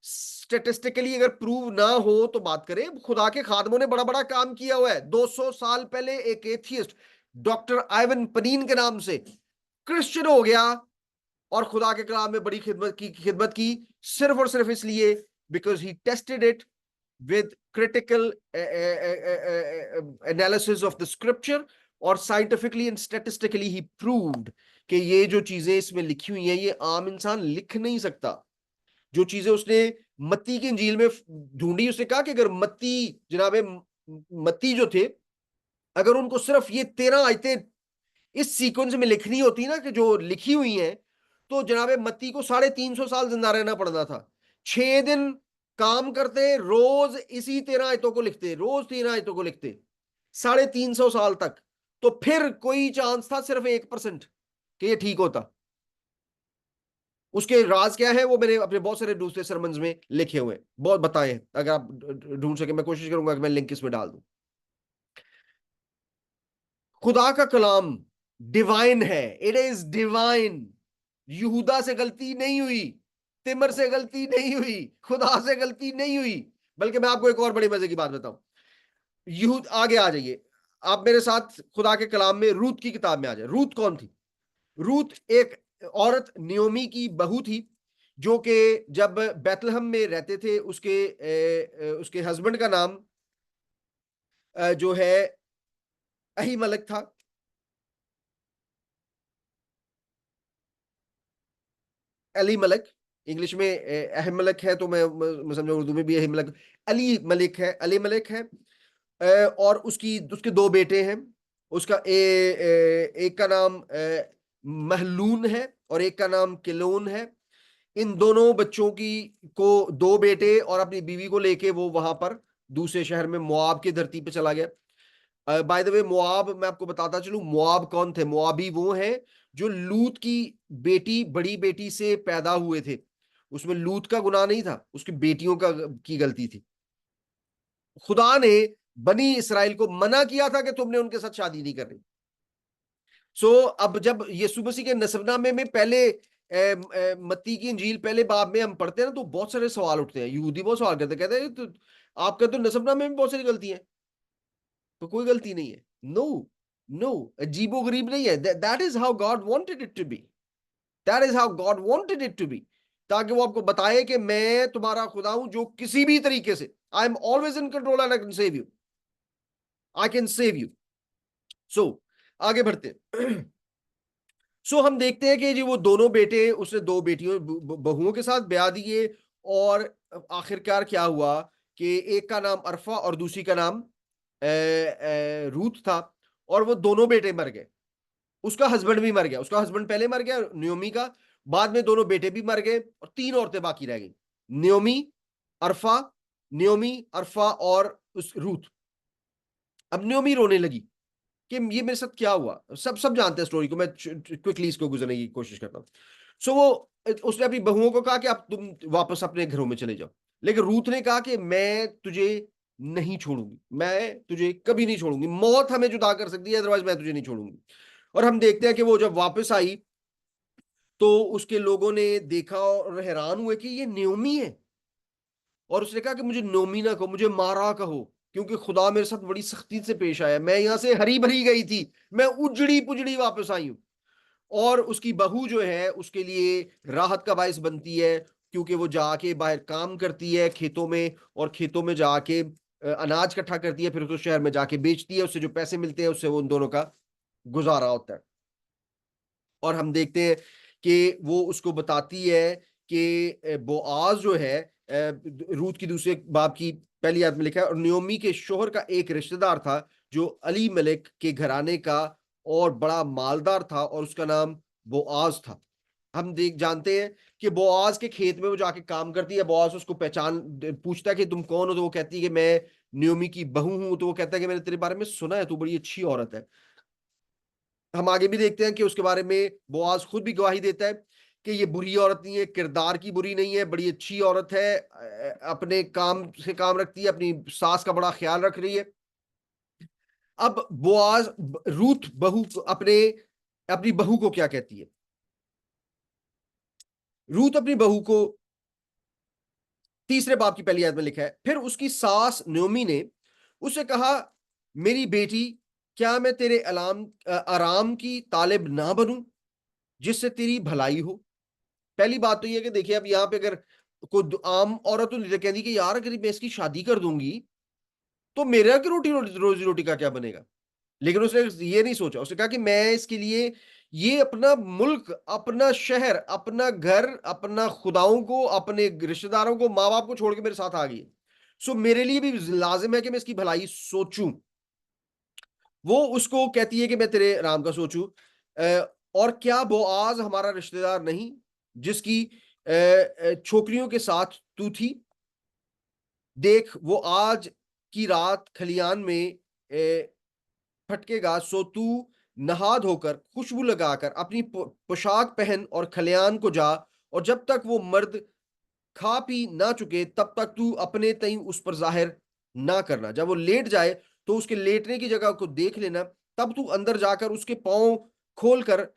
स्टेटिस्टिकली अगर प्रूव ना हो तो बात करें। खुदा के खादमों ने बड़ा बड़ा काम किया हुआ है। 200 साल पहले एक एथियस्ट डॉक्टर आइवन पनीन के नाम से क्रिश्चियन हो गया और खुदा के कलाम में बड़ी खिदमत की सिर्फ और सिर्फ इसलिए because he tested it with critical analysis of the scripture, और scientifically and statistically he proved कि ये जो चीजें इसमें लिखी हुई हैं ये आम इंसान लिख नहीं सकता। जो चीजें उसने मत्ती की इंजील में ढूंढी, उसने कहा कि अगर जनाबे मत्ती जो थे, अगर उनको सिर्फ ये 13 आयतें इस सीक्वेंस में लिखनी होती ना कि जो लिखी हुई हैं, तो जनाबे मत्ती को 350 साल जिंदा रहना पड़ता था। 6 दिन काम करते, रोज इसी 13 आयतों को लिखते, रोज 13 आयतों को लिखते 350 साल तक। तो फिर कोई चांस था सिर्फ 1% कि ये ठीक होता। उसके राज क्या है वो मैंने अपने बहुत सारे दूसरे सरमन्स में लिखे हुए हैं, बहुत बताए हैं। अगर आप ढूंढ सके, मैं कोशिश करूंगा कि मैं लिंक इसमें डाल दूं। खुदा का कलाम डिवाइन है, इट इज डिवाइन। यहूदा से गलती नहीं हुई, तिमर से गलती नहीं हुई, खुदा से गलती नहीं हुई। बल्कि मैं आपको एक और बड़ी मजे की बात बताऊं। यहूद आगे आ जाइए आप मेरे साथ, खुदा के कलाम में रूत की किताब में आ जाए। रूत कौन थी? रूत एक औरत नियोमी की बहू थी जो कि जब बैतलहम में रहते थे, उसके हस्बैंड का नाम जो है अहीमलक था। अली मलक, इंग्लिश में अहमलक है, तो मैं समझा उर्दू में भी अहीमलक। अली मलिक है, अली मलिक है। और उसके 2 बेटे हैं। उसका एक का नाम महलून है और एक का नाम किलोन है। इन दोनों बच्चों की को 2 बेटे और अपनी बीवी को लेके वो वहां पर दूसरे शहर में मोआब की धरती पे चला गया। बाय द वे, मोआब मैं आपको बताता चलूं, मोआब कौन थे? मोआबी वो हैं जो लूत की बड़ी बेटी से पैदा हुए थे। उसमें लूत का गुनाह नहीं था, उसकी बेटियों की गलती थी। खुदा ने बनी इसराइल को मना किया था कि तुमने उनके साथ शादी नहीं करनी। अब जब यीशु मसीह के नसबनामे में पहले मत्ती की इंजील पहले बाब में हम पढ़ते हैं ना, तो बहुत सारे सवाल उठते हैं। यहूदी बहुत सवाल करते हैं, कहते हैं तो आपका तो नसबनामे में बहुत सारी गलती है। तो कोई गलती नहीं है। नो, नो, अजीबो गरीब नहीं है। That is how God wanted it to be. That is how God wanted it to be. ताकि वो आपको बताए कि मैं तुम्हारा खुदा हूं जो किसी भी तरीके से, I am always in control and I can save you, I can save you. So आगे बढ़ते हैं। सो हम देखते हैं कि जी वो दोनों बेटे, उसने दो बेटियों बहुओं के साथ ब्याह दिए, और आखिरकार क्या हुआ कि एक का नाम अरफा और दूसरी का नाम रूथ था, और वो दोनों बेटे मर गए। उसका हस्बैंड भी मर गया, उसका हस्बैंड पहले मर गया न्योमी का, बाद में दोनों बेटे भी मर गए और तीन औरतें बाकी रह गई, न्योमी, अरफा, न्योमी, अरफा और उस रूथ। अब न्योमी रोने लगी कि ये मेरे साथ क्या हुआ। सब सब जानते हैं स्टोरी को, मैं क्विकली इसको गुजरने की कोशिश करता हूँ। सो वो उसने अपनी बहुओं को कहा कि अब तुम वापस अपने घरों में चले जाओ, लेकिन रूथ ने कहा कि मैं तुझे नहीं छोड़ूंगी, मैं तुझे कभी नहीं छोड़ूंगी, मौत हमें जुदा कर सकती है, अदरवाइज मैं तुझे नहीं छोड़ूंगी। और हम देखते हैं कि वो जब वापस आई तो उसके लोगों ने देखा और हैरान हुए कि ये न्योमी है, और उसने कहा कि मुझे नोमी ना कहो, मुझे मारा कहो, क्योंकि खुदा मेरे साथ बड़ी सख्ती से पेश आया, मैं यहां से हरी भरी गई थी, मैं उजड़ी पुजड़ी वापस आई हूं। और उसकी बहू जो है उसके लिए राहत का बायस बनती है, क्योंकि वो जाके बाहर काम करती है खेतों में, और खेतों में जाके अनाज इकट्ठा करती है, फिर उसको शहर में जाके बेचती है, उससे जो पैसे मिलते हैं उससे वो उन दोनों का गुजारा होता है। और हम देखते हैं कि वो उसको बताती है कि बोआज जो है, रूथ की दूसरे बाब की पहली आयत में लिखा है, और नियोमी के शोहर का एक रिश्तेदार था जो अली मलिक के घराने का और बड़ा मालदार था, और उसका नाम बोआज था। हम देख जानते हैं कि बोआज के खेत में वो जाके काम करती है, बोआज उसको पहचान पूछता है कि तुम कौन हो, तो वो कहती है कि मैं नियोमी की बहू हूं। तो वो कहता है कि मैंने तेरे बारे में सुना है, तू बड़ी अच्छी औरत है। हम आगे भी देखते हैं कि उसके बारे में बोआज खुद भी गवाही देता है कि ये बुरी औरत नहीं है, किरदार की बुरी नहीं है, बड़ी अच्छी औरत है, अपने काम से काम रखती है, अपनी सास का बड़ा ख्याल रख रही है। अब बोआज रूथ बहू अपनी बहू को क्या कहती है? रूथ अपनी बहू को तीसरे बाब की पहली आयत में लिखा है, फिर उसकी सास न्योमी ने उससे कहा, मेरी बेटी, क्या मैं तेरे आराम की तालिब ना बनूं जिससे तेरी भलाई हो? पहली बात तो ये कि देखिए, अब यहाँ पे अगर कोई आम औरत तो कहती कि यार अगर मैं इसकी शादी कर दूंगी तो मेरा की रोजी रोटी का क्या बनेगा। लेकिन उसने ये नहीं सोचा, उसने कहा कि मैं इसके लिए ये अपना मुल्क, अपना शहर, अपना घर, अपना खुदाओं को, अपने रिश्तेदारों को, माँ बाप को छोड़ के मेरे साथ आ गई। सो मेरे लिए भी लाजिम है कि मैं इसकी भलाई सोचूं। वो उसको कहती है कि मैं तेरे राम का सोचूं। और क्या बोआज हमारा रिश्तेदार नहीं जिसकी छोकरियों के साथ तू थी? देख वो आज की रात खलियान में फटकेगा, सो तू नहा धोकर खुशबू लगाकर अपनी पोशाक पहन और खलियान को जा, और जब तक वो मर्द खा पी ना चुके तब तक तू अपने तई उस पर जाहिर ना करना। जब वो लेट जाए तो उसके लेटने की जगह को देख लेना, तब तू अंदर जाकर उसके पांव खोलकर,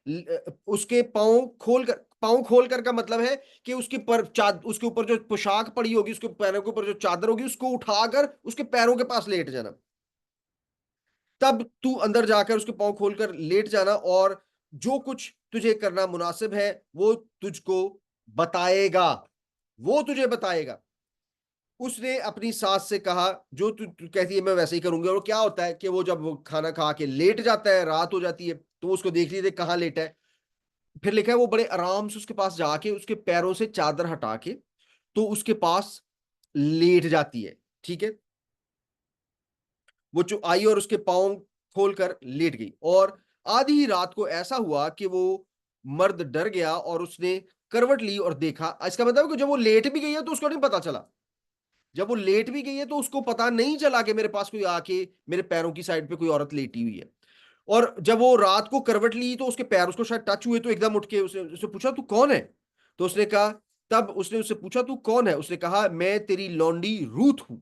उसके पांव खोलकर का मतलब है कि उसके ऊपर जो पोशाक पड़ी होगी, उसके पैरों के ऊपर जो चादर होगी, उसको उठाकर उसके पैरों के पास लेट जाना। तब तू अंदर जाकर उसके पांव खोलकर लेट जाना, और जो कुछ तुझे करना मुनासिब है वो तुझको बताएगा, वो तुझे बताएगा। उसने अपनी सास से कहा, जो तू कहती है मैं वैसे ही करूंगी। और क्या होता है कि वो जब वो खाना खा के लेट जाता है, रात हो जाती है, तो उसको देख लीजिए कहाँ लेटा है। फिर लिखा है वो बड़े आराम से उसके पास जाके उसके पैरों से चादर हटा के तो उसके पास लेट जाती है। ठीक है, वो जो आई और उसके पांव खोलकर लेट गई, और आधी ही रात को ऐसा हुआ कि वो मर्द डर गया और उसने करवट ली और देखा। इसका मतलब है कि जब वो लेट भी गई है तो उसको नहीं पता चला, जब वो लेट भी गई है तो उसको पता नहीं चला कि मेरे पास कोई आके मेरे पैरों की साइड पे कोई औरत लेटी हुई है। और जब वो रात को करवट ली तो उसके पैर उसको शायद टच हुए, तो एकदम उठ के उसने उससे पूछा तू कौन है? तो उसने कहा, तब उसने उससे पूछा तू कौन है? उसने कहा मैं तेरी लौंडी रूथ हूं,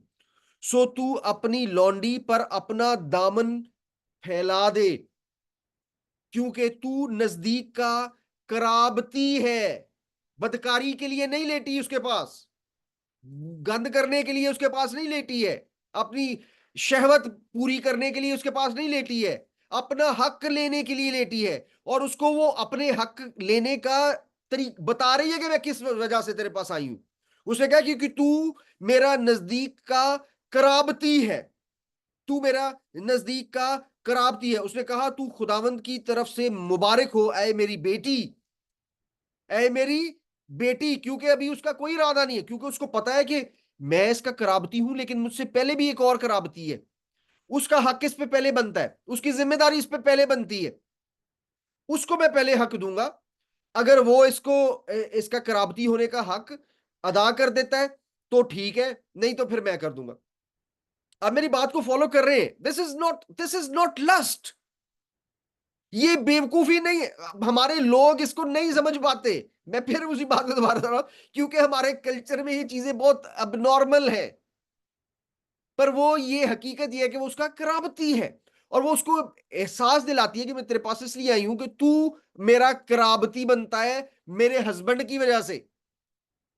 सो तू अपनी लौंडी पर अपना दामन फैला दे, क्योंकि तू नजदीक का कराबती है। बदकारी के लिए नहीं लेटी उसके पास, गंद करने के लिए उसके पास नहीं लेटी है, अपनी शहवत पूरी करने के लिए उसके पास नहीं लेटी है, अपना हक लेने के लिए लेटी है। और उसको वो अपने हक लेने का बता रही है कि मैं किस वजह से तेरे पास आई हूं। उसने कहा क्योंकि तू मेरा नजदीक का कराबती है, तू मेरा नजदीक का कराबती है। उसने कहा तू खुदावंद की तरफ से मुबारक हो ऐ मेरी बेटी, ऐ मेरी बेटी। क्योंकि अभी उसका कोई इरादा नहीं है, क्योंकि उसको पता है कि मैं इसका कराबती हूं, लेकिन मुझसे पहले भी एक और कराबती है। उसका हक इस पे पहले बनता है, उसकी जिम्मेदारी इस पे पहले बनती है, उसको मैं पहले हक दूंगा। अगर वो इसका कराबती होने का हक अदा कर देता है तो ठीक है, नहीं तो फिर मैं कर दूंगा। अब मेरी बात को फॉलो कर रहे हैं? This is not lust. ये बेवकूफी नहीं है। हमारे लोग इसको नहीं समझ पाते। मैं फिर उसी बात को दोबारा बता रहा हूं, क्योंकि हमारे कल्चर में ये चीजें बहुत अबनॉर्मल है। पर वो ये हकीकत ये है कि वो उसका कराबती है, और वो उसको एहसास दिलाती है कि मैं तेरे पास इसलिए आई हूं कि तू मेरा कराबती बनता है मेरे हस्बैंड की वजह से।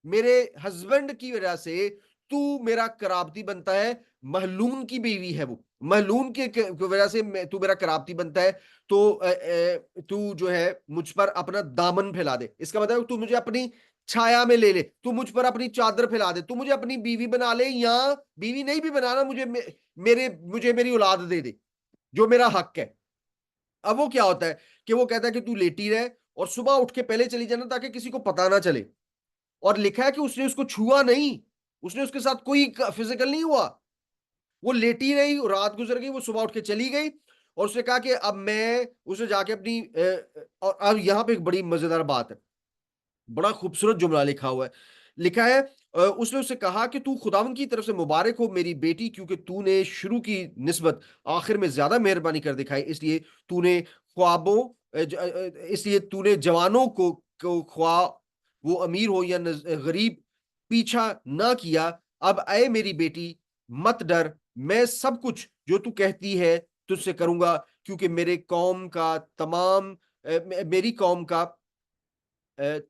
मेरे हस्बैंड की वजह से तू मेरा कराबती बनता है। महलून की बीवी है वो, महलून की वजह से तू मेरा कराबती बनता है। तो तू जो है मुझ पर अपना दामन फैला दे। इसका मतलब तू मुझे अपनी छाया में ले ले, तू मुझ पर अपनी चादर फैला दे, तू मुझे अपनी बीवी बना ले, या बीवी नहीं भी बनाना, मुझे मेरी औलाद दे दे, जो मेरा हक है। अब वो क्या होता है कि वो कहता है कि तू लेटी रहे और सुबह उठ के पहले चली जाना, ताकि किसी को पता ना चले। और लिखा है कि उसने उसको छुआ नहीं, उसने उसके साथ कोई फिजिकल नहीं हुआ। वो लेटी रही, रात गुजर गई, वो सुबह उठ के चली गई। और उसने कहा कि अब मैं उसे जाके अपनी और अब यहां पे एक बड़ी मजेदार बात है, बड़ा खूबसूरत जुमला लिखा हुआ है। लिखा है उसने उससे कहा कि तू खुदावन की तरफ से मुबारक हो मेरी बेटी, क्योंकि तूने शुरू की निस्बत आखिर में ज्यादा मेहरबानी कर दिखाई, इसलिए तूने ख्वाबों इसलिए तूने जवानों को ख्वा वो अमीर हो या गरीब पीछा ना किया। अब आए मेरी बेटी मत डर, मैं सब कुछ जो तू कहती है तुझसे करूंगा, क्योंकि मेरी कौम का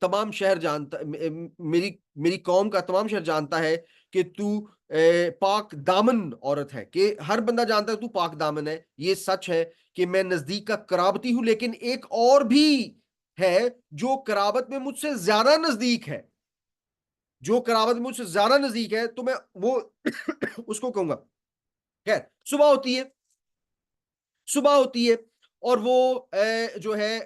तमाम शहर जानता मेरी मेरी कौम का तमाम शहर जानता है कि तू पाक दामन औरत है, कि हर बंदा जानता है तू पाक दामन है। ये सच है कि मैं नजदीक का कराबती हूं, लेकिन एक और भी है जो कराबत में मुझसे ज्यादा नजदीक है, जो कराबत में मुझसे ज्यादा नजदीक है, तो मैं वो उसको कहूंगा। खैर, सुबह होती है, सुबह होती है, और वो जो है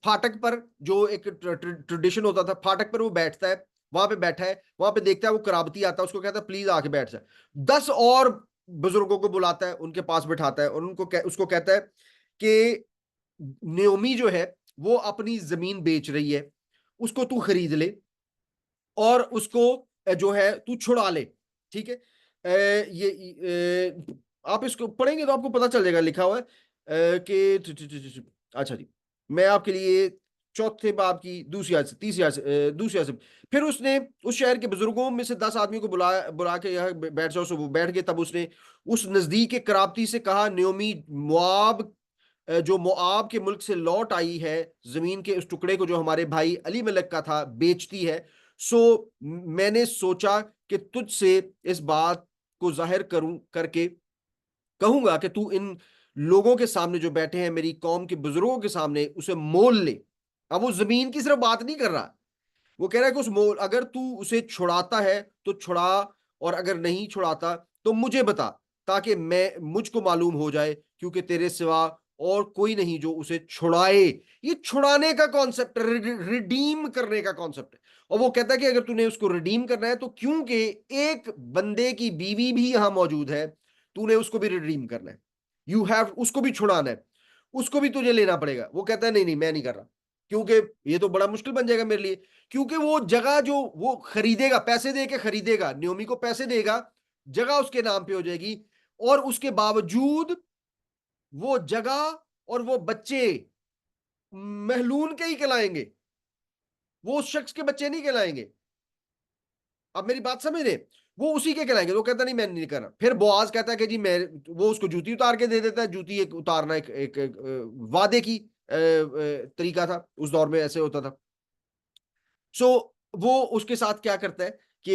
फाटक पर, जो एक ट्रेडिशन होता था, फाटक पर वो बैठता है, वहां पे बैठा है, वहां पे देखता है वो कराबती आता है, उसको कहता है प्लीज आके बैठ जाए। 10 और बुजुर्गों को बुलाता है, उनके पास बैठाता है, और उसको कहता है कि नियोमी जो है वो अपनी जमीन बेच रही है, उसको तू खरीद ले, और उसको जो है तू छुड़ा ले। ठीक है, आप इसको पढ़ेंगे तो आपको पता चल जाएगा, लिखा हुआ है कि अच्छा जी, मैं आपके लिए चौथे बाब की दूसरी आयत से तीसरी आयत से दूसरी आयत से। फिर उसने उस शहर के बुजुर्गों में से 10 आदमियों को बुला के यहाँ बैठ जाओ, सो वो बैठ गए। तब उसने उस नजदीक के कराबती से कहा, न्योमी जो मोआब के मुल्क से लौट आई है, जमीन के उस टुकड़े को जो हमारे भाई अली मलक का था बेचती है। सो मैंने सोचा कि तुझसे इस बात को जाहिर करूं करके कहूंगा कि तू इन लोगों के सामने जो बैठे हैं, मेरी कौम के बुजुर्गों के सामने, उसे मोल ले। अब वो जमीन की सिर्फ बात नहीं कर रहा, वो कह रहा है कि उस मोल, अगर तू उसे छुड़ाता है तो छुड़ा, और अगर नहीं छुड़ाता तो मुझे बता, ताकि मैं मुझको मालूम हो जाए, क्योंकि तेरे सिवा और कोई नहीं जो उसे छुड़ाए। ये छुड़ाने का कॉन्सेप्ट, रिडीम करने का कॉन्सेप्ट है। और वो कहता है कि अगर तूने उसको रिडीम करना है तो, क्योंकि एक बंदे की बीवी भी यहां मौजूद है, तूने उसको भी रिडीम करना है, यू हैव उसको भी छुड़ाना है, उसको भी तुझे लेना पड़ेगा। वो कहता है नहीं नहीं, मैं नहीं कर रहा, क्योंकि ये तो बड़ा मुश्किल बन जाएगा मेरे लिए। क्योंकि वो जगह जो वो खरीदेगा, पैसे दे के खरीदेगा, न्योमी को पैसे देगा, जगह उसके नाम पे हो जाएगी, और उसके बावजूद वो जगह और वो बच्चे महलून के ही कहलाएंगे, वो उस शख्स के बच्चे नहीं कहलाएंगे। अब मेरी बात समझ रहे, वो उसी के कहलाएंगे। वो कहता नहीं मैं नहीं कर रहा। फिर बोआज कहता है कि जी मैं, वो उसको जूती उतार के दे देता है। जूती एक उतारना एक वादे की तरीका था, उस दौर में ऐसे होता था। सो वो उसके साथ क्या करता है कि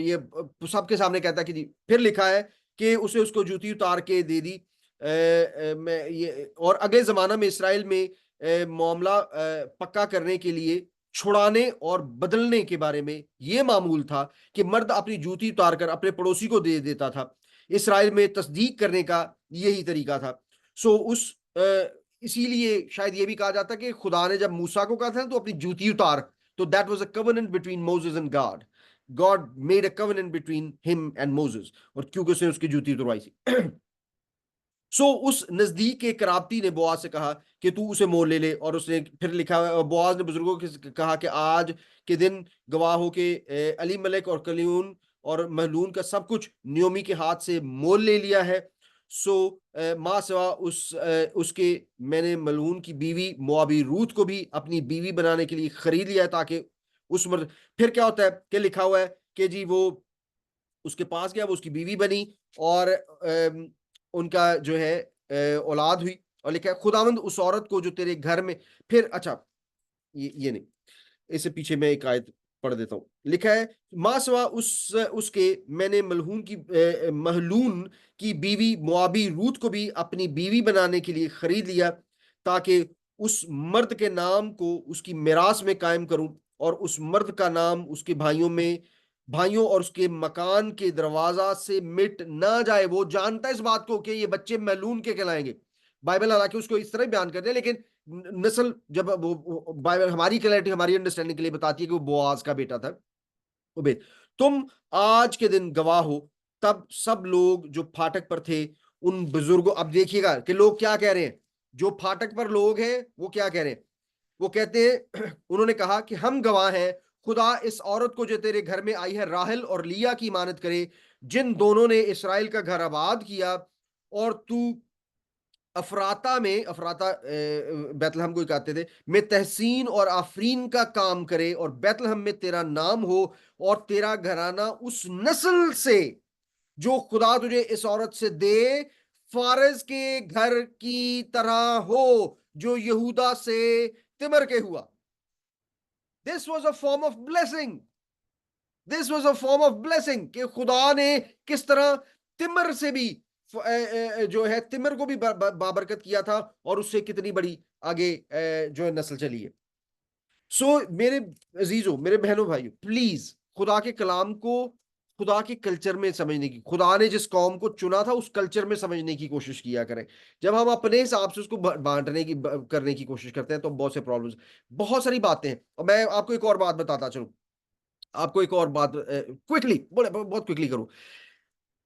ये सबके सामने कहता है कि जी, फिर लिखा है कि उसे उसको जूती उतार के दे दी। मैं ये, और अगले जमाना में इसराइल में मामला पक्का करने के लिए छुड़ाने और बदलने के बारे में यह मामूल था कि मर्द अपनी जूती उतार कर अपने पड़ोसी को दे देता था। इसराइल में तस्दीक करने का यही तरीका था। सो इसीलिए शायद ये भी कहा जाता कि खुदा ने जब मूसा को कहा था तो अपनी जूती उतार, तो that was a covenant between Moses and God. God made a covenant between him and Moses, और क्योंकि उसने उसकी जूती उतरवाई थी। सो उस नजदीक के कराबती ने बोआज से कहा कि तू उसे मोल ले ले, और उसने फिर लिखा, बोआज ने बुजुर्गों के कहा कि आज के दिन गवाह हो के अली मलिक और कलियून और महलून का सब कुछ नियोमी के हाथ से मोल ले लिया है। सो माँ सिवा उसके मैंने मलून की बीवी मोआबी रूथ को भी अपनी बीवी बनाने के लिए खरीद लिया है, ताकि उस मर्द, फिर क्या होता है कि लिखा हुआ है कि जी वो उसके पास गया, वो उसकी बीवी बनी, और उनका जो है औलाद हुई। और लिखा है खुदावंद उस औरत को जो तेरे घर में, फिर अच्छा ये नहीं, इससे पीछे मैं एक आयत पढ़ देता हूँ। लिखा है माँ सिवा उसके मैंने महलून की बीवी मोआबी रूत को भी अपनी बीवी बनाने के लिए खरीद लिया, ताकि उस मर्द के नाम को उसकी मिरास में कायम करूं, और उस मर्द का नाम उसके भाइयों और उसके मकान के दरवाजा से मिट ना जाए। वो जानता है इस बात को कि ये बच्चे महलून के कहलाएंगे। बाइबल हालांकि उसको इस तरह बयान करते हैं, लेकिन नस्ल जब वो बाइबल हमारी क्लैरिटी, हमारी अंडरस्टैंडिंग के लिए बताती है कि वो बोआज का बेटा था, उबेद। तुम आज के दिन गवाह हो, तब सब लोग जो फाटक पर थे उन बुजुर्गों, अब देखिएगा कि लोग क्या कह रहे हैं, जो फाटक पर लोग हैं वो क्या कह रहे हैं। वो कहते हैं उन्होंने कहा कि हम गवाह हैं, खुदा इस औरत को जो तेरे घर में आई है राहल और लिया की इमानत करे, जिन दोनों ने इसराइल का घर आबाद किया, और तू अफराता में, अफराता बैतलहम को कहते थे, में तहसीन और आफरीन का काम करे, और बैतलहम में तेरा नाम हो, और तेरा घराना उस नस्ल से जो खुदा तुझे इस औरत से दे फारज के घर की तरह हो, जो यहूदा से तिमर के हुआ। This was a form of blessing, this was a form of blessing, कि खुदा ने किस तरह तिमर से भी जो है तिमर को भी बाबरकत किया था, और उससे कितनी बड़ी आगे जो है नस्ल चली है। सो मेरे अजीजों, मेरे बहनों भाइयों, प्लीज खुदा के कलाम को खुदा के कल्चर में समझने की, खुदा ने जिस कौम को चुना था उस कल्चर में समझने की कोशिश किया करें। जब हम अपने हिसाब से उसको बांटने की करने की कोशिश करते हैं तो बहुत से प्रॉब्लम्स, बहुत सारी बातें हैं। और मैं आपको एक और बात बताता चलूं, आपको एक और बात क्विकली, बहुत क्विकली करूं।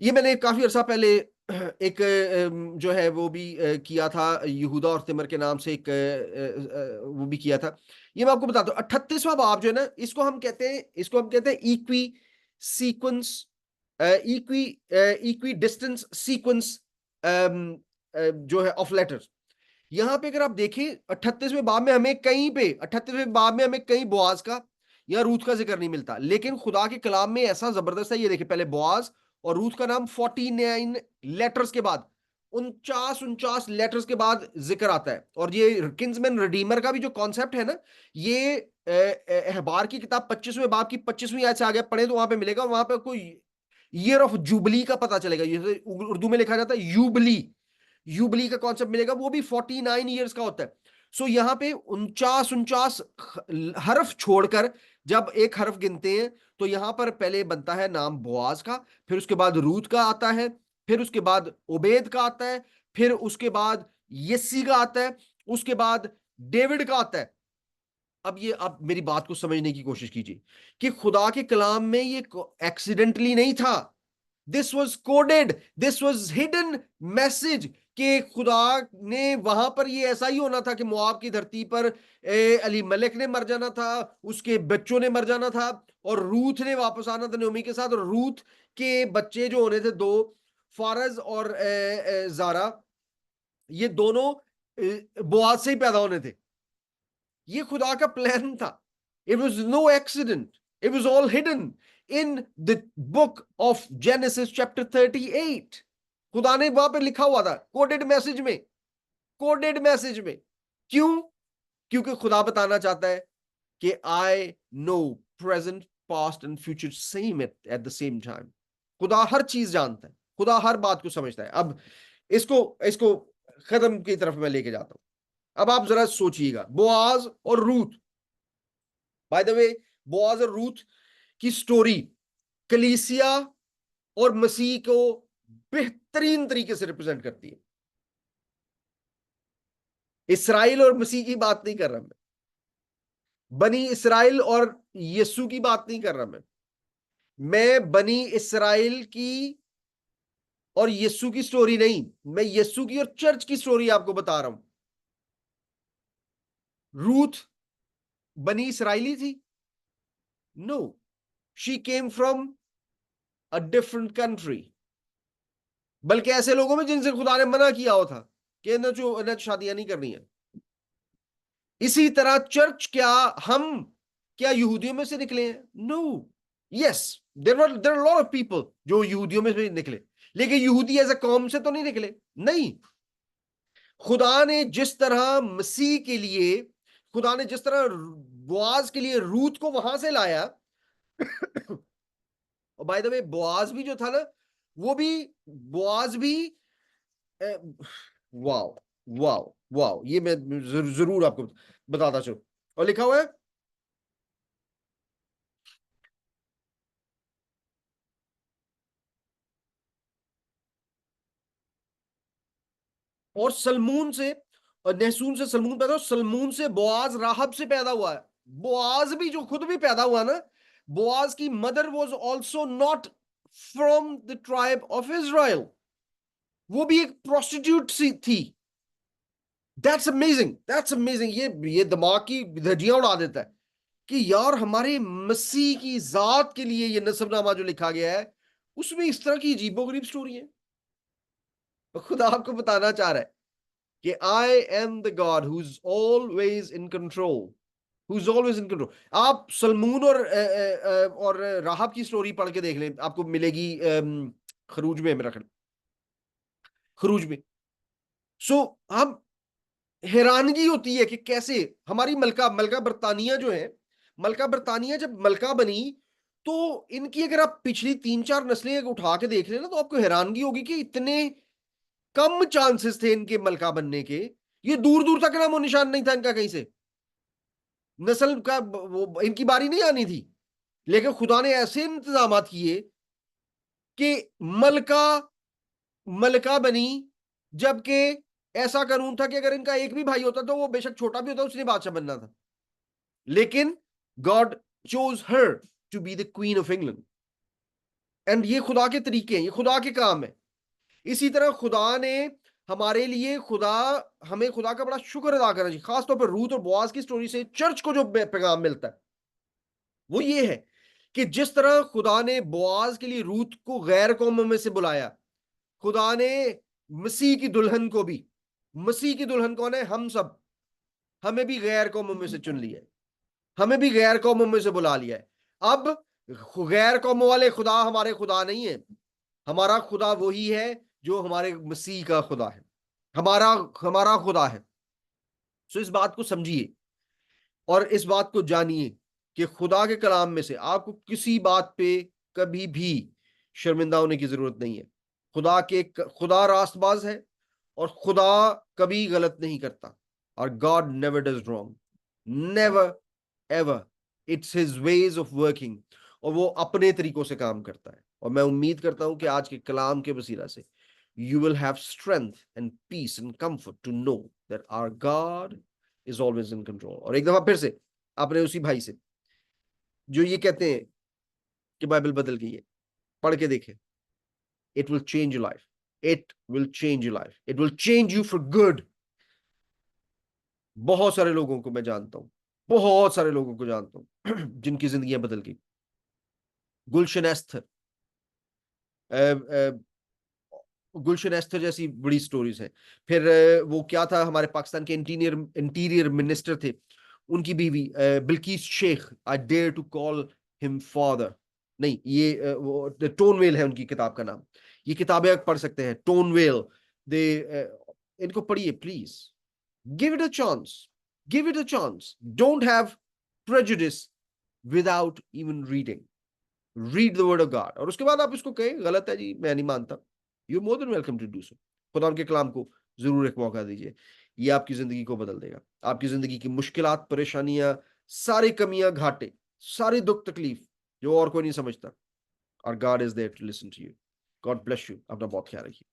ये मैंने काफी अर्सा पहले एक जो है वो भी किया था, यहूदा और तिमर के नाम से एक वो भी किया था। ये मैं आपको बताता हूँ। 38वां बाब जो है ना, इसको हम कहते हैं equi sequence, equi equi distance sequence जो है ऑफ लेटर्स। यहां पे अगर आप देखें 38वें बाब में हमें कहीं बोआज का या रूथ का जिक्र नहीं मिलता, लेकिन खुदा के कलाम में ऐसा जबरदस्त है। ये देखिए, पहले बोआज और रूथ का नाम 49 लेटर्स के बाद, 49 लेटर्स के बाद जिक्र आता है। और ये किंग्समैन रिडीमर का भी जो कॉन्सेप्ट है ना, ये अहबार की किताब 25वें बाब की 25वीं आयत से आगे पढ़े तो वहां पे मिलेगा। वहां पे कोई ईयर ऑफ जुबली का पता चलेगा, जैसे उर्दू में लिखा जाता है यूबली, यूबली का कॉन्सेप्ट मिलेगा, वो भी 49 ईयर्स का होता है। सो यहां पे 49 हरफ छोड़कर जब एक हरफ गिनते हैं, तो यहां पर पहले बनता है नाम बोआज का, फिर उसके बाद रूत का आता है, फिर उसके बाद उबेद का आता है, फिर उसके बाद यस्सी का आता है, उसके बाद डेविड का आता है। अब मेरी बात को समझने की कोशिश कीजिए कि खुदा के कलाम में ये एक्सीडेंटली नहीं था, this was coded, this was hidden message, कि खुदा ने वहां पर ये ऐसा ही होना था कि मोआब की धरती पर अली मलिक ने मर जाना था, उसके बच्चों ने मर जाना था, और रूथ ने वापस आना था नोमी के साथ, और रूथ के बच्चे जो होने थे दो, फारज और जारा, ये दोनों बोआज से ही पैदा होने थे। ये खुदा का प्लान था। It was no accident, it was all hidden in the book of Genesis chapter 38। खुदा ने वहां पे लिखा हुआ था कोडेड मैसेज में, कोडेड मैसेज में। क्यों? क्योंकि खुदा बताना चाहता है कि I know present past and future same at the same time. खुदा हर चीज जानता है, खुदा हर बात को समझता है। अब इसको इसको खत्म की तरफ मैं लेके जाता हूं। अब आप जरा सोचिएगा, बोआज और Ruth, by the way Boaz और रूथ की स्टोरी कलीसिया और मसीह को बेहतरीन तरीके से रिप्रेजेंट करती है। इसराइल और मसीह की बात नहीं कर रहा मैं, बनी इसराइल और यीशु की बात नहीं कर रहा मैं बनी इसराइल की और यीशु की स्टोरी नहीं, मैं यीशु की और चर्च की स्टोरी आपको बता रहा हूं। रूथ बनी इसराइली थी? No, she came from a different country, बल्कि ऐसे लोगों में जिनसे खुदा ने मना किया हो था कि इन्हें शादियां नहीं करनी है। इसी तरह चर्च, क्या हम क्या यहूदियों में से निकले हैं? No, yes, there lot of people जो यहूदियों में से निकले, लेकिन यहूदी एज अ कौम से तो नहीं निकले। नहीं, खुदा ने जिस तरह मसीह के लिए, खुदा ने जिस तरह बोआज के लिए रूत को वहां से लाया, और बाय द वे बोआज भी जो था ना, वो भी, बोआज भी, वाओ, वाओ, वाओ, ये मैं जरूर आपको बताता चलूं। और लिखा हुआ है, और सलमून से, और नहसून से सलमून पैदा हुआ, सलमून से बोआज राहब से पैदा हुआ है। बोआज भी जो खुद भी पैदा हुआ ना, बोआज की mother was also not from the tribe of Israel, वो भी एक प्रोस्टिट्यूट सी थी। That's amazing, that's amazing. ये दिमाग की धज्जियां उड़ा देता है कि यार हमारे मसीह की जात के लिए ये नसबनामा जो लिखा गया है, उसमें इस तरह की अजीबोगरीब स्टोरी है। खुदा आपको बताना चाह रहा है कि I am the God who is always in control, who is always in control. आप सलमून और राहब की स्टोरी पढ़ के देख लें, आपको मिलेगी खरूज में, मेरा ख्याल खरूज में। सो हम हैरानगी होती है कि कैसे हमारी मलका मलका बरतानिया जो है, मलका बरतानिया जब मलका बनी, तो इनकी अगर आप पिछली 3-4 नस्लें उठा के देख लेना, तो आपको हैरानगी होगी कि इतने कम चांसेस थे इनके मलका बनने के। ये दूर दूर तक नामो निशान नहीं था इनका कहीं से, नस्ल का वो इनकी बारी नहीं आनी थी। लेकिन खुदा ने ऐसे इंतजाम किए कि मलका मलका बनी, जबकि ऐसा कानून था कि अगर इनका एक भी भाई होता तो वो बेशक छोटा भी होता, उसने बादशाह बनना था। लेकिन God chose her to be the queen of England. And ये खुदा के तरीके हैं, ये खुदा के काम है। इसी तरह खुदा ने हमारे लिए, खुदा हमें खुदा का बड़ा शुक्र अदा करना चाहिए, खासतौर पर रूथ और बोआज की स्टोरी से चर्च को जो पैगाम मिलता है वो ये है कि जिस तरह खुदा ने बोआज के लिए रूथ को गैर कौमों में से बुलाया, खुदा ने मसीह की दुल्हन को भी, मसीह की दुल्हन कौन है? हम सब, हमें भी गैर कौमों में से चुन लिया है, हमें भी गैर कौमों में से बुला लिया है। अब गैर कौमों वाले खुदा हमारे खुदा नहीं है, हमारा खुदा वही है जो हमारे मसीह का खुदा है, हमारा हमारा खुदा है। सो इस बात को समझिए और इस बात को जानिए कि खुदा के कलाम में से आपको किसी बात पे कभी भी शर्मिंदा होने की जरूरत नहीं है। खुदा रास्तबाज है और खुदा कभी गलत नहीं करता, और God never does wrong, never ever. It's his ways of working, और वो अपने तरीकों से काम करता है। और मैं उम्मीद करता हूं कि आज के कलाम के वसीला से you will have strength and peace and comfort to know that our God is always in control। और एक दफा फिर से आपने उसी भाई से जो ये कहते हैं कि बाइबल बदल गई है, पढ़ के देखें। It will change your life, it will change your life, it will change you for good. बहुत सारे लोगों को मैं जानता हूं, बहुत सारे लोगों को जानता हूं जिनकी जिंदगियां बदल गई। गुलशन एस्थर, गुलशन एस्थर जैसी बड़ी स्टोरीज हैं। फिर वो क्या था, हमारे पाकिस्तान के इंटीरियर इंटीरियर मिनिस्टर थे, उनकी बीवी Bilkis Sheikh, I dare to call him father. नहीं, ये वो टोनवेल है उनकी किताब का नाम। ये किताबें आप पढ़ सकते हैं, टोनवेल। दे इनको पढ़िए please, give it a chance, give it a chance, don't have prejudice without even reading, read the word of God. और उसके बाद आप इसको कहें गलत है जी, मैं नहीं मानता, you more than welcome to do so. खुदा उनके कलाम को जरूर एक मौका दीजिए। ये आपकी ज़िंदगी को बदल देगा। आपकी ज़िंदगी की मुश्किलात, परेशानियाँ, सारी कमियाँ, घाटे, सारी दुःख तकलीफ जो और कोई नहीं समझता, और God is there to listen to you. God bless you. अपना बहुत ख्याल रखिए।